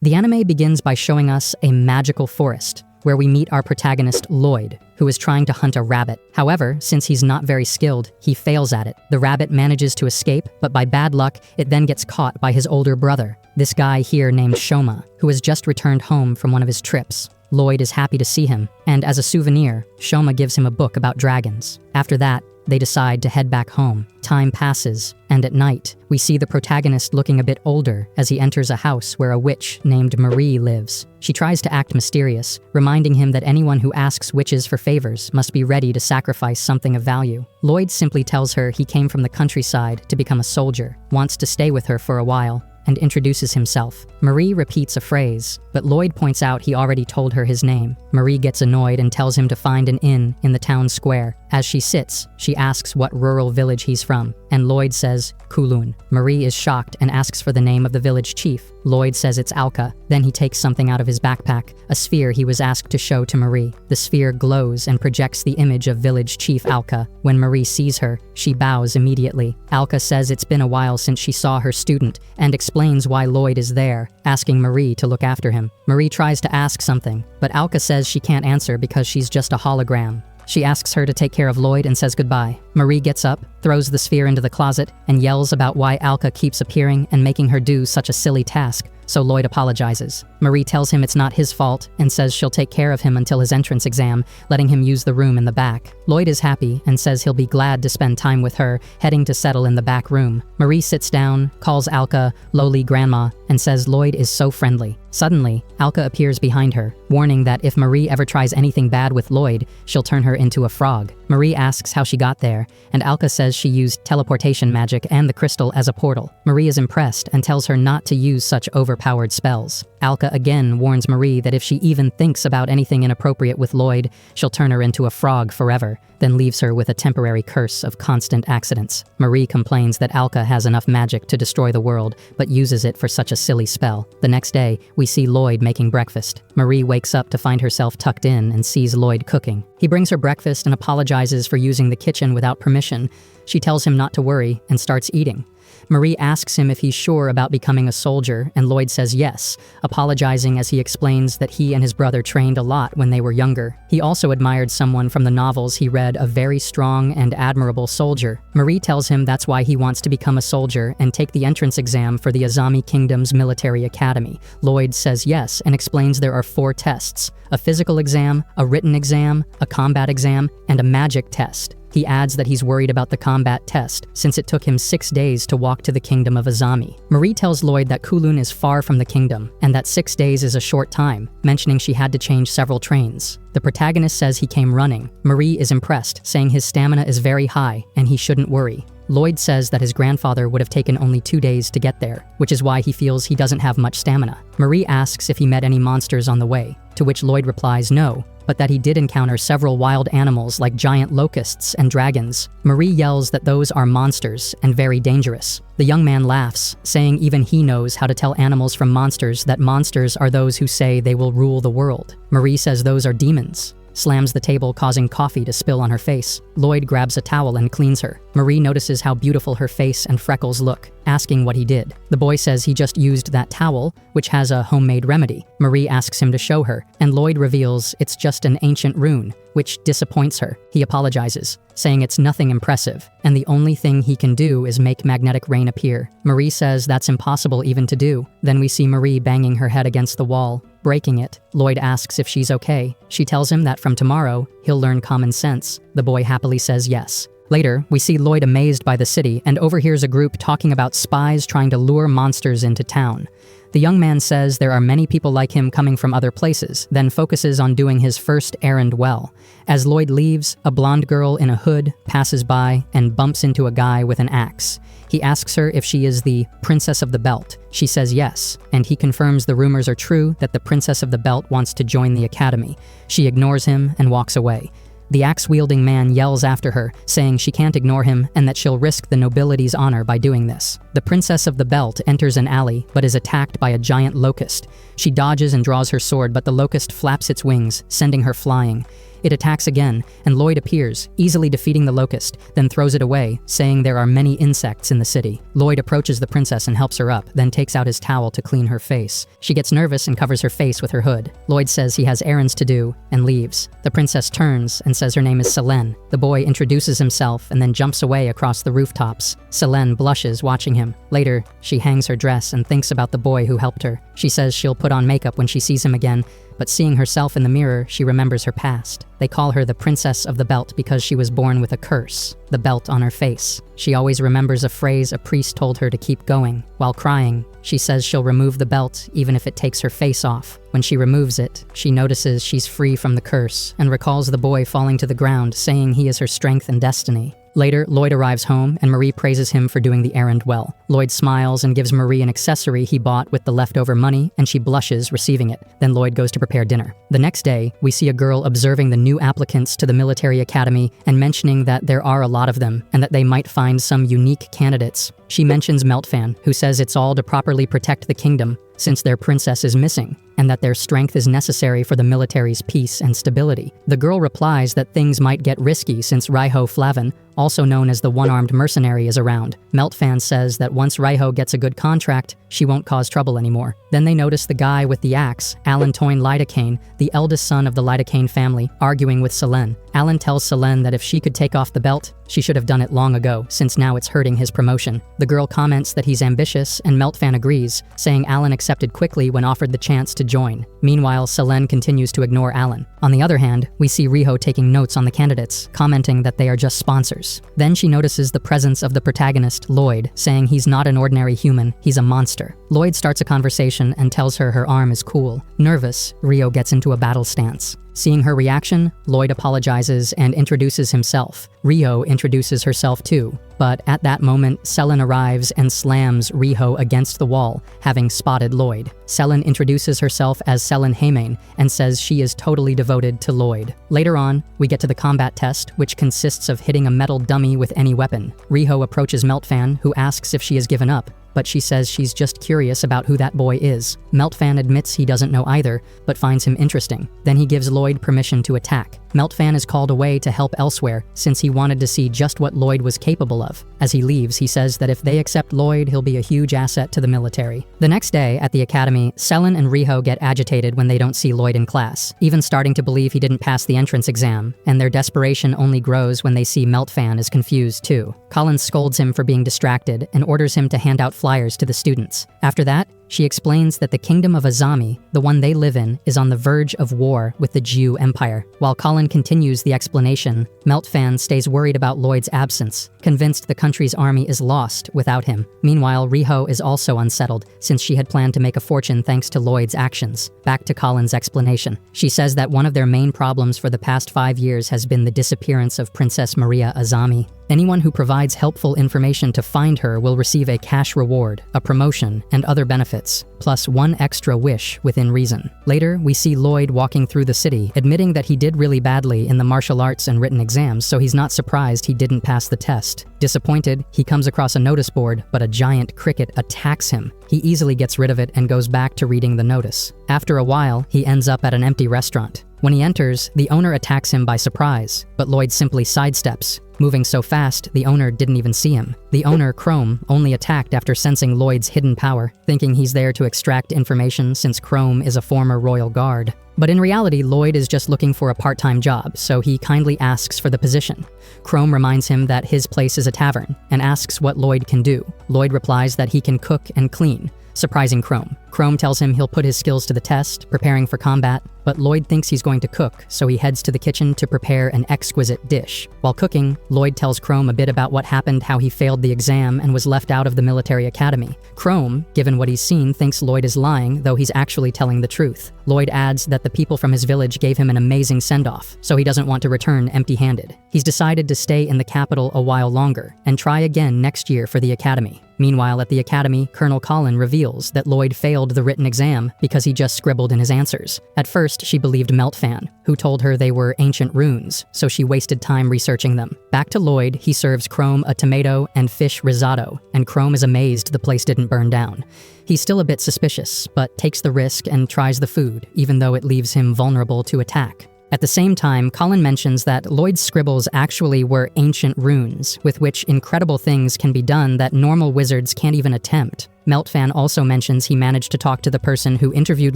The anime begins by showing us a magical forest, where we meet our protagonist, Lloyd, who is trying to hunt a rabbit. However, since he's not very skilled, he fails at it. The rabbit manages to escape, but by bad luck, it then gets caught by his older brother, this guy here named Shoma, who has just returned home from one of his trips. Lloyd is happy to see him, and as a souvenir, Shoma gives him a book about dragons. After that, they decide to head back home. Time passes, and at night, we see the protagonist looking a bit older as he enters a house where a witch named Marie lives. She tries to act mysterious, reminding him that anyone who asks witches for favors must be ready to sacrifice something of value. Lloyd simply tells her he came from the countryside to become a soldier, wants to stay with her for a while, and introduces himself. Marie repeats a phrase, but Lloyd points out he already told her his name. Marie gets annoyed and tells him to find an inn in the town square. As she sits, she asks what rural village he's from, and Lloyd says, Kulun. Marie is shocked and asks for the name of the village chief. Lloyd says it's Alka. Then he takes something out of his backpack, a sphere he was asked to show to Marie. The sphere glows and projects the image of village chief Alka. When Marie sees her, she bows immediately. Alka says it's been a while since she saw her student and explains why Lloyd is there, asking Marie to look after him. Marie tries to ask something, but Alka says she can't answer because she's just a hologram. She asks her to take care of Lloyd and says goodbye. Marie gets up, throws the sphere into the closet, and yells about why Alka keeps appearing and making her do such a silly task, so Lloyd apologizes. Marie tells him it's not his fault and says she'll take care of him until his entrance exam, letting him use the room in the back. Lloyd is happy and says he'll be glad to spend time with her, heading to settle in the back room. Marie sits down, calls Alka lowly grandma, and says Lloyd is so friendly. Suddenly, Alka appears behind her, warning that if Marie ever tries anything bad with Lloyd, she'll turn her into a frog. Marie asks how she got there, and Alka says she used teleportation magic and the crystal as a portal. Marie is impressed and tells her not to use such overpowered spells. Alka again warns Marie that if she even thinks about anything inappropriate with Lloyd, she'll turn her into a frog forever, then leaves her with a temporary curse of constant accidents. Marie complains that Alka has enough magic to destroy the world, but uses it for such a silly spell. The next day, we see Lloyd making breakfast. Marie wakes up to find herself tucked in and sees Lloyd cooking. He brings her breakfast and apologizes for using the kitchen without permission. She tells him not to worry and starts eating. Marie asks him if he's sure about becoming a soldier, and Lloyd says yes, apologizing as he explains that he and his brother trained a lot when they were younger. He also admired someone from the novels he read, a very strong and admirable soldier. Marie tells him that's why he wants to become a soldier and take the entrance exam for the Azami Kingdom's military academy. Lloyd says yes and explains there are 4 tests: a physical exam, a written exam, a combat exam, and a magic test. He adds that he's worried about the combat test, since it took him 6 days to walk to the kingdom of Azami. Marie tells Lloyd that Kulun is far from the kingdom, and that 6 days is a short time, mentioning she had to change several trains. The protagonist says he came running. Marie is impressed, saying his stamina is very high, and he shouldn't worry. Lloyd says that his grandfather would have taken only 2 days to get there, which is why he feels he doesn't have much stamina. Marie asks if he met any monsters on the way, to which Lloyd replies no, but that he did encounter several wild animals like giant locusts and dragons. Marie yells that those are monsters and very dangerous. The young man laughs, saying even he knows how to tell animals from monsters that monsters are those who say they will rule the world. Marie says those are demons, slams the table, causing coffee to spill on her face. Lloyd grabs a towel and cleans her. Marie notices how beautiful her face and freckles look, asking what he did. The boy says he just used that towel, which has a homemade remedy. Marie asks him to show her, and Lloyd reveals it's just an ancient rune, which disappoints her. He apologizes, saying it's nothing impressive, and the only thing he can do is make magnetic rain appear. Marie says that's impossible even to do. Then we see Marie banging her head against the wall, breaking it. Lloyd asks if she's okay. She tells him that from tomorrow, he'll learn common sense. The boy happily says yes. Later, we see Lloyd amazed by the city and overhears a group talking about spies trying to lure monsters into town. The young man says there are many people like him coming from other places, then focuses on doing his first errand well. As Lloyd leaves, a blonde girl in a hood passes by and bumps into a guy with an axe. He asks her if she is the Princess of the Belt. She says yes, and he confirms the rumors are true that the Princess of the Belt wants to join the academy. She ignores him and walks away. The axe-wielding man yells after her, saying she can't ignore him and that she'll risk the nobility's honor by doing this. The Princess of the Belt enters an alley, but is attacked by a giant locust. She dodges and draws her sword, but the locust flaps its wings, sending her flying. It attacks again, and Lloyd appears, easily defeating the locust, then throws it away, saying there are many insects in the city. Lloyd approaches the princess and helps her up, then takes out his towel to clean her face. She gets nervous and covers her face with her hood. Lloyd says he has errands to do, and leaves. The princess turns and says her name is Selene. The boy introduces himself and then jumps away across the rooftops. Selene blushes watching him. Later, she hangs her dress and thinks about the boy who helped her. She says she'll put on makeup when she sees him again, but seeing herself in the mirror, she remembers her past. They call her the Princess of the Belt because she was born with a curse, the belt on her face. She always remembers a phrase a priest told her to keep going. While crying, she says she'll remove the belt even if it takes her face off. When she removes it, she notices she's free from the curse and recalls the boy falling to the ground, saying he is her strength and destiny. Later, Lloyd arrives home and Marie praises him for doing the errand well. Lloyd smiles and gives Marie an accessory he bought with the leftover money, and she blushes receiving it. Then Lloyd goes to prepare dinner. The next day, we see a girl observing the new applicants to the military academy and mentioning that there are a lot of them and that they might find some unique candidates. She mentions Meltfan, who says it's all to properly protect the kingdom since their princess is missing, and that their strength is necessary for the military's peace and stability. The girl replies that things might get risky since Raiho Flavin, also known as the one-armed mercenary, is around. Meltfan says that once Raiho gets a good contract, she won't cause trouble anymore. Then they notice the guy with the axe, Alan Toyne Lidocaine, the eldest son of the Lidocaine family, arguing with Selene. Alan tells Selene that if she could take off the belt, she should have done it long ago, since now it's hurting his promotion. The girl comments that he's ambitious, and Meltfan agrees, saying Alan accepted quickly when offered the chance to join. Meanwhile, Selene continues to ignore Alan. On the other hand, we see Riho taking notes on the candidates, commenting that they are just sponsors. Then she notices the presence of the protagonist, Lloyd, saying he's not an ordinary human, he's a monster. Lloyd starts a conversation and tells her her arm is cool. Nervous, Rio gets into a battle stance. Seeing her reaction, Lloyd apologizes and introduces himself. Rio introduces herself too, but at that moment, Selene arrives and slams Riho against the wall, having spotted Lloyd. Selene introduces herself as Selene Haymane and says she is totally devoted to Lloyd. Later on, we get to the combat test, which consists of hitting a metal dummy with any weapon. Riho approaches Meltfan, who asks if she has given up, but she says she's just curious about who that boy is. Meltfan admits he doesn't know either, but finds him interesting. Then he gives Lloyd permission to attack. Meltfan is called away to help elsewhere, since he wanted to see just what Lloyd was capable of. As he leaves, he says that if they accept Lloyd, he'll be a huge asset to the military. The next day, at the academy, Selene and Riho get agitated when they don't see Lloyd in class, even starting to believe he didn't pass the entrance exam, and their desperation only grows when they see Meltfan is confused too. Colin scolds him for being distracted and orders him to hand out flyers to the students. After that, she explains that the kingdom of Azami, the one they live in, is on the verge of war with the Jiu Empire. While Colin continues the explanation, Meltfan stays worried about Lloyd's absence, convinced the country's army is lost without him. Meanwhile, Riho is also unsettled, since she had planned to make a fortune thanks to Lloyd's actions. Back to Colin's explanation. She says that one of their main problems for the past 5 years has been the disappearance of Princess Maria Azami. Anyone who provides helpful information to find her will receive a cash reward, a promotion, and other benefits, plus 1 extra wish within reason. Later, we see Lloyd walking through the city, admitting that he did really badly in the martial arts and written exams, so he's not surprised he didn't pass the test. Disappointed, he comes across a notice board, but a giant cricket attacks him. He easily gets rid of it and goes back to reading the notice. After a while, he ends up at an empty restaurant. When he enters, the owner attacks him by surprise, but Lloyd simply sidesteps. Moving so fast, the owner didn't even see him. The owner, Chrome, only attacked after sensing Lloyd's hidden power, thinking he's there to extract information since Chrome is a former royal guard. But in reality, Lloyd is just looking for a part-time job, so he kindly asks for the position. Chrome reminds him that his place is a tavern, and asks what Lloyd can do. Lloyd replies that he can cook and clean, surprising Chrome. Chrome tells him he'll put his skills to the test, preparing for combat, but Lloyd thinks he's going to cook, so he heads to the kitchen to prepare an exquisite dish. While cooking, Lloyd tells Chrome a bit about what happened, how he failed the exam and was left out of the military academy. Chrome, given what he's seen, thinks Lloyd is lying, though he's actually telling the truth. Lloyd adds that the people from his village gave him an amazing send-off, so he doesn't want to return empty-handed. He's decided to stay in the capital a while longer, and try again next year for the academy. Meanwhile, at the academy, Colonel Colin reveals that Lloyd failed the written exam because he just scribbled in his answers. At first, she believed Meltfan, who told her they were ancient runes, so she wasted time researching them. Back to Lloyd, he serves Chrome a tomato and fish risotto, and Chrome is amazed the place didn't burn down. He's still a bit suspicious, but takes the risk and tries the food, even though it leaves him vulnerable to attack. At the same time, Colin mentions that Lloyd's scribbles actually were ancient runes, with which incredible things can be done that normal wizards can't even attempt. Meltfan also mentions he managed to talk to the person who interviewed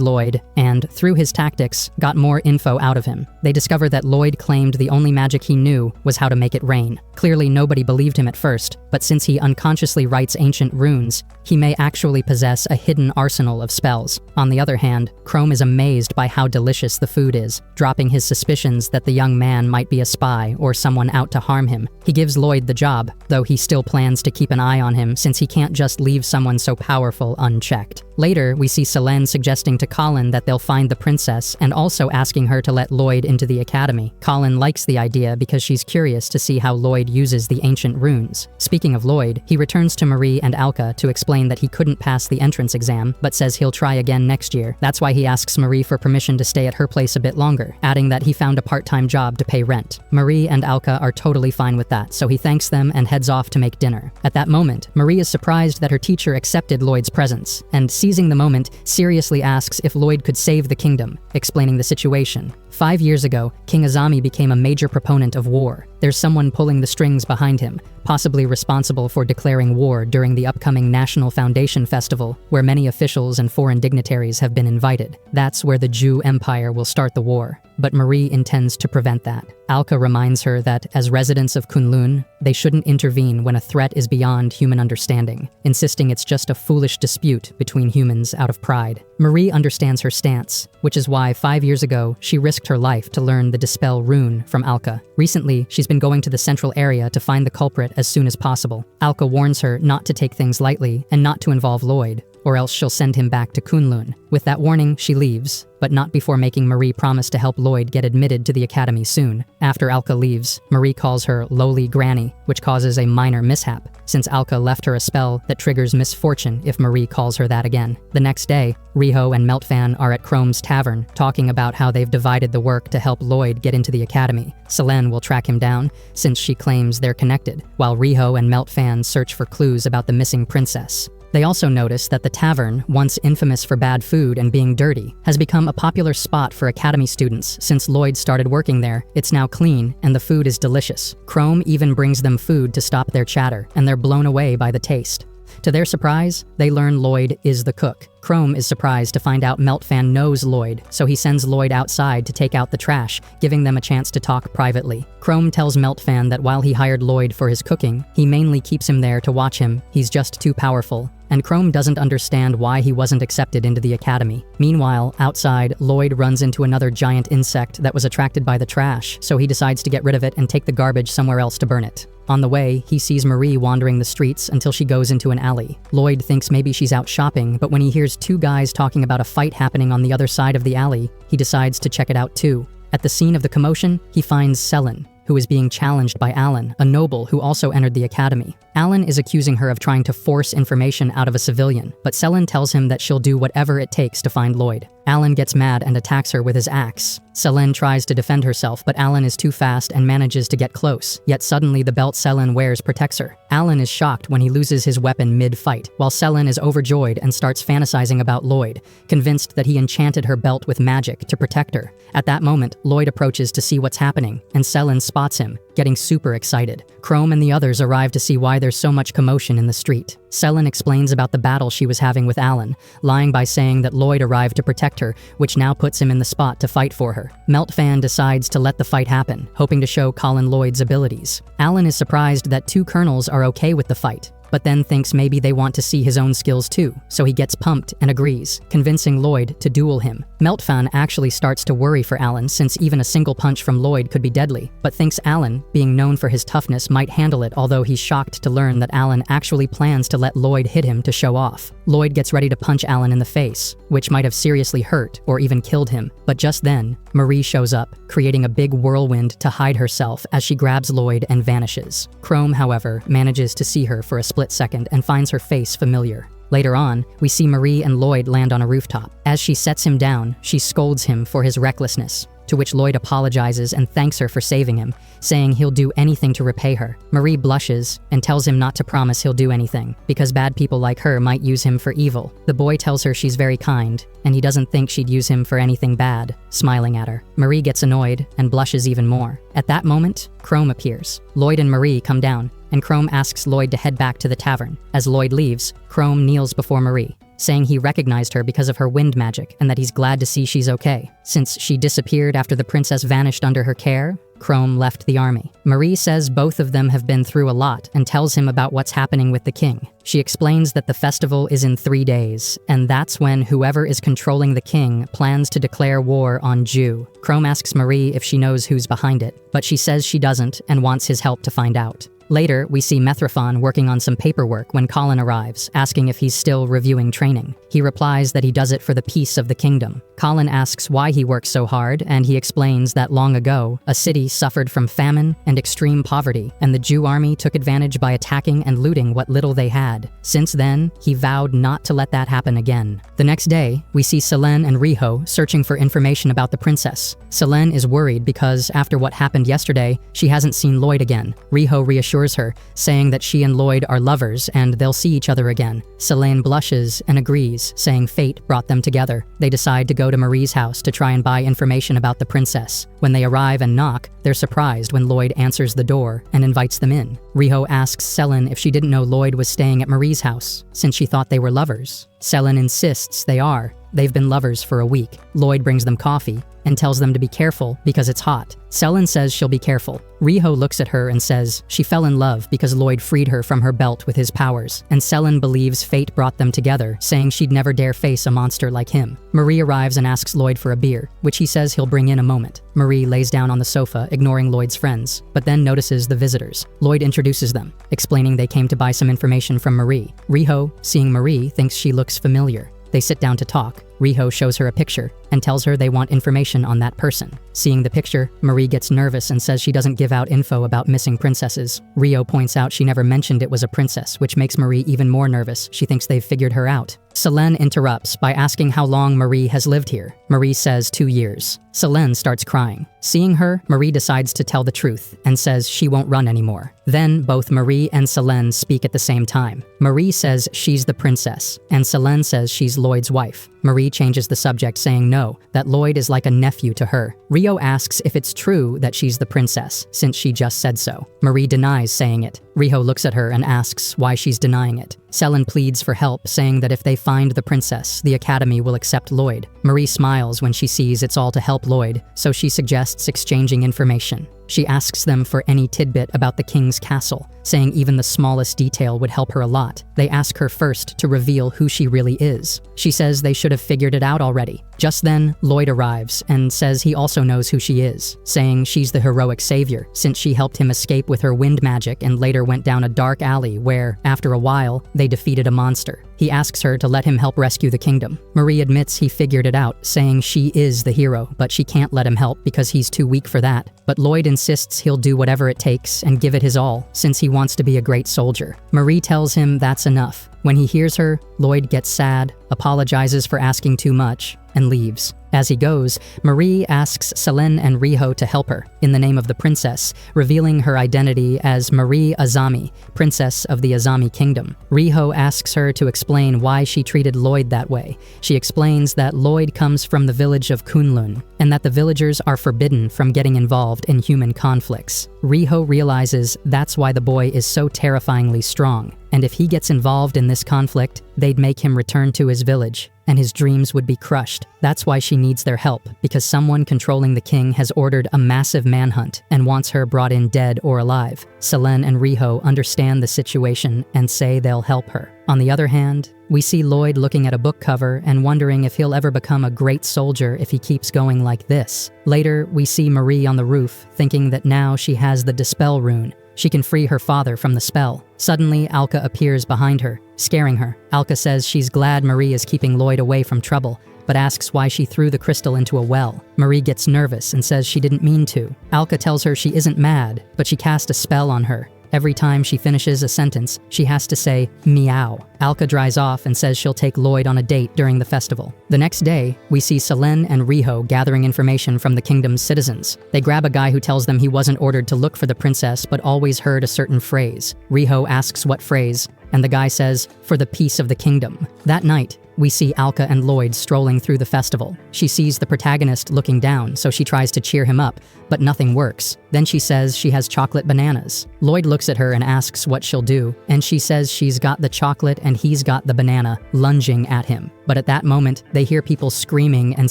Lloyd and, through his tactics, got more info out of him. They discover that Lloyd claimed the only magic he knew was how to make it rain. Clearly nobody believed him at first, but since he unconsciously writes ancient runes, he may actually possess a hidden arsenal of spells. On the other hand, Chrome is amazed by how delicious the food is, dropping his suspicions that the young man might be a spy or someone out to harm him. He gives Lloyd the job, though he still plans to keep an eye on him since he can't just leave someone so powerful unchecked. Later, we see Selene suggesting to Colin that they'll find the princess and also asking her to let Lloyd into the academy. Colin likes the idea because she's curious to see how Lloyd uses the ancient runes. Speaking of Lloyd, he returns to Marie and Alka to explain that he couldn't pass the entrance exam, but says he'll try again next year. That's why he asks Marie for permission to stay at her place a bit longer, adding that he found a part-time job to pay rent. Marie and Alka are totally fine with that, so he thanks them and heads off to make dinner. At that moment, Marie is surprised that her teacher accepted Lloyd's presence, and seizing the moment, seriously asks if Lloyd could save the kingdom, explaining the situation. 5 years ago, King Azami became a major proponent of war. There's someone pulling the strings behind him, possibly responsible for declaring war during the upcoming National Foundation Festival, where many officials and foreign dignitaries have been invited. That's where the Jew Empire will start the war. But Marie intends to prevent that. Alka reminds her that, as residents of Kunlun, they shouldn't intervene when a threat is beyond human understanding, insisting it's just a foolish dispute between humans out of pride. Marie understands her stance, which is why 5 years ago, she risked her life to learn the Dispel rune from Alka. Recently, she's been going to the central area to find the culprit as soon as possible. Alka warns her not to take things lightly and not to involve Lloyd, or else she'll send him back to Kunlun. With that warning, she leaves, but not before making Marie promise to help Lloyd get admitted to the academy soon. After Alka leaves, Marie calls her Lowly Granny, which causes a minor mishap, since Alka left her a spell that triggers misfortune if Marie calls her that again. The next day, Riho and Meltfan are at Chrome's tavern, talking about how they've divided the work to help Lloyd get into the academy. Selene will track him down, since she claims they're connected, while Riho and Meltfan search for clues about the missing princess. They also notice that the tavern, once infamous for bad food and being dirty, has become a popular spot for academy students since Lloyd started working there. It's now clean, and the food is delicious. Chrome even brings them food to stop their chatter, and they're blown away by the taste. To their surprise, they learn Lloyd is the cook. Chrome is surprised to find out Meltfan knows Lloyd, so he sends Lloyd outside to take out the trash, giving them a chance to talk privately. Chrome tells Meltfan that while he hired Lloyd for his cooking, he mainly keeps him there to watch him. He's just too powerful. And Chrome doesn't understand why he wasn't accepted into the academy. Meanwhile, outside, Lloyd runs into another giant insect that was attracted by the trash, so he decides to get rid of it and take the garbage somewhere else to burn it. On the way, he sees Marie wandering the streets until she goes into an alley. Lloyd thinks maybe she's out shopping, but when he hears two guys talking about a fight happening on the other side of the alley, he decides to check it out too. At the scene of the commotion, he finds Selene, who is being challenged by Alan, a noble who also entered the academy. Alan is accusing her of trying to force information out of a civilian, but Selene tells him that she'll do whatever it takes to find Lloyd. Alan gets mad and attacks her with his axe. Selene tries to defend herself, but Alan is too fast and manages to get close, yet suddenly the belt Selene wears protects her. Alan is shocked when he loses his weapon mid-fight, while Selene is overjoyed and starts fantasizing about Lloyd, convinced that he enchanted her belt with magic to protect her. At that moment, Lloyd approaches to see what's happening, and Selene spots him, getting super excited. Chrome and the others arrive to see why there's so much commotion in the street. Selene explains about the battle she was having with Alan, lying by saying that Lloyd arrived to protect her, which now puts him in the spot to fight for her. Meltfan decides to let the fight happen, hoping to show Colin Lloyd's abilities. Alan is surprised that two colonels are okay with the fight, but then thinks maybe they want to see his own skills too, so he gets pumped and agrees, convincing Lloyd to duel him. Meltfan actually starts to worry for Alan since even a single punch from Lloyd could be deadly, but thinks Alan, being known for his toughness, might handle it, although he's shocked to learn that Alan actually plans to let Lloyd hit him to show off. Lloyd gets ready to punch Alan in the face, which might have seriously hurt or even killed him, but just then, Marie shows up, creating a big whirlwind to hide herself as she grabs Lloyd and vanishes. Chrome, however, manages to see her for a split second and finds her face familiar. Later on, we see Marie and Lloyd land on a rooftop. As she sets him down, she scolds him for his recklessness. to which Lloyd apologizes and thanks her for saving him, saying he'll do anything to repay her. Marie blushes and tells him not to promise he'll do anything, because bad people like her might use him for evil. The boy tells her she's very kind, and he doesn't think she'd use him for anything bad, smiling at her. Marie gets annoyed and blushes even more. At that moment, Chrome appears. Lloyd and Marie come down, and Chrome asks Lloyd to head back to the tavern. As Lloyd leaves, Chrome kneels before Marie, saying he recognized her because of her wind magic and that he's glad to see she's okay. Since she disappeared after the princess vanished under her care, Chrome left the army. Marie says both of them have been through a lot and tells him about what's happening with the king. She explains that the festival is in 3 days, and that's when whoever is controlling the king plans to declare war on Jew. Chrome asks Marie if she knows who's behind it, but she says she doesn't and wants his help to find out. Later, we see Methrophon working on some paperwork when Colin arrives, asking if he's still reviewing training. He replies that he does it for the peace of the kingdom. Colin asks why he works so hard, and he explains that long ago, a city suffered from famine and extreme poverty, and the Jew army took advantage by attacking and looting what little they had. Since then, he vowed not to let that happen again. The next day, we see Selene and Riho searching for information about the princess. Selene is worried because, after what happened yesterday, she hasn't seen Lloyd again. Riho reassures her, saying that she and Lloyd are lovers and they'll see each other again. Selene blushes and agrees, saying fate brought them together. They decide to go to Marie's house to try and buy information about the princess. When they arrive and knock, they're surprised when Lloyd answers the door and invites them in. Riho asks Selene if she didn't know Lloyd was staying at Marie's house, since she thought they were lovers. Selene insists they are. They've been lovers for a week. Lloyd brings them coffee and tells them to be careful because it's hot. Selene says she'll be careful. Riho looks at her and says she fell in love because Lloyd freed her from her belt with his powers, and Selene believes fate brought them together, saying she'd never dare face a monster like him. Marie arrives and asks Lloyd for a beer, which he says he'll bring in a moment. Marie lays down on the sofa, ignoring Lloyd's friends, but then notices the visitors. Lloyd introduces them, explaining they came to buy some information from Marie. Riho, seeing Marie, thinks she looks familiar. They sit down to talk. Riho shows her a picture and tells her they want information on that person. Seeing the picture, Marie gets nervous and says she doesn't give out info about missing princesses. Riho points out she never mentioned it was a princess, which makes Marie even more nervous. She thinks they've figured her out. Selene interrupts by asking how long Marie has lived here. Marie says 2 years. Selene starts crying. Seeing her, Marie decides to tell the truth and says she won't run anymore. Then both Marie and Selene speak at the same time. Marie says she's the princess, and Selene says she's Lloyd's wife. Marie changes the subject, saying no, that Lloyd is like a nephew to her. Riho asks if it's true that she's the princess, since she just said so. Marie denies saying it. Riho looks at her and asks why she's denying it. Selene pleads for help, saying that if they find the princess, the academy will accept Lloyd. Marie smiles when she sees it's all to help Lloyd, so she suggests exchanging information. She asks them for any tidbit about the king's castle, saying even the smallest detail would help her a lot. They ask her first to reveal who she really is. She says they should have figured it out already. Just then, Lloyd arrives and says he also knows who she is, saying she's the heroic savior, since she helped him escape with her wind magic and later went down a dark alley where, after a while, they defeated a monster. He asks her to let him help rescue the kingdom. Marie admits he figured it out, saying she is the hero, but she can't let him help because he's too weak for that. But Lloyd insists he'll do whatever it takes and give it his all, since he wants to be a great soldier. Marie tells him that's enough. When he hears her, Lloyd gets sad, apologizes for asking too much, and leaves. As he goes, Marie asks Selene and Riho to help her, in the name of the princess, revealing her identity as Marie Azami, princess of the Azami kingdom. Riho asks her to explain why she treated Lloyd that way. She explains that Lloyd comes from the village of Kunlun, and that the villagers are forbidden from getting involved in human conflicts. Riho realizes that's why the boy is so terrifyingly strong, and if he gets involved in this conflict, they'd make him return to his village, and his dreams would be crushed. That's why she needs their help, because someone controlling the king has ordered a massive manhunt and wants her brought in dead or alive. Selene and Riho understand the situation and say they'll help her. On the other hand, we see Lloyd looking at a book cover and wondering if he'll ever become a great soldier if he keeps going like this. Later, we see Marie on the roof, thinking that now she has the Dispel rune. She can free her father from the spell. Suddenly, Alka appears behind her, scaring her. Alka says she's glad Marie is keeping Lloyd away from trouble, but asks why she threw the crystal into a well. Marie gets nervous and says she didn't mean to. Alka tells her she isn't mad, but she cast a spell on her. Every time she finishes a sentence, she has to say, meow. Alka dries off and says she'll take Lloyd on a date during the festival. The next day, we see Selen and Riho gathering information from the kingdom's citizens. They grab a guy who tells them he wasn't ordered to look for the princess but always heard a certain phrase. Riho asks what phrase, and the guy says, for the peace of the kingdom. That night, we see Alka and Lloyd strolling through the festival. She sees the protagonist looking down, so she tries to cheer him up, but nothing works. Then she says she has chocolate bananas. Lloyd looks at her and asks what she'll do, and she says she's got the chocolate and he's got the banana, lunging at him. But at that moment, they hear people screaming and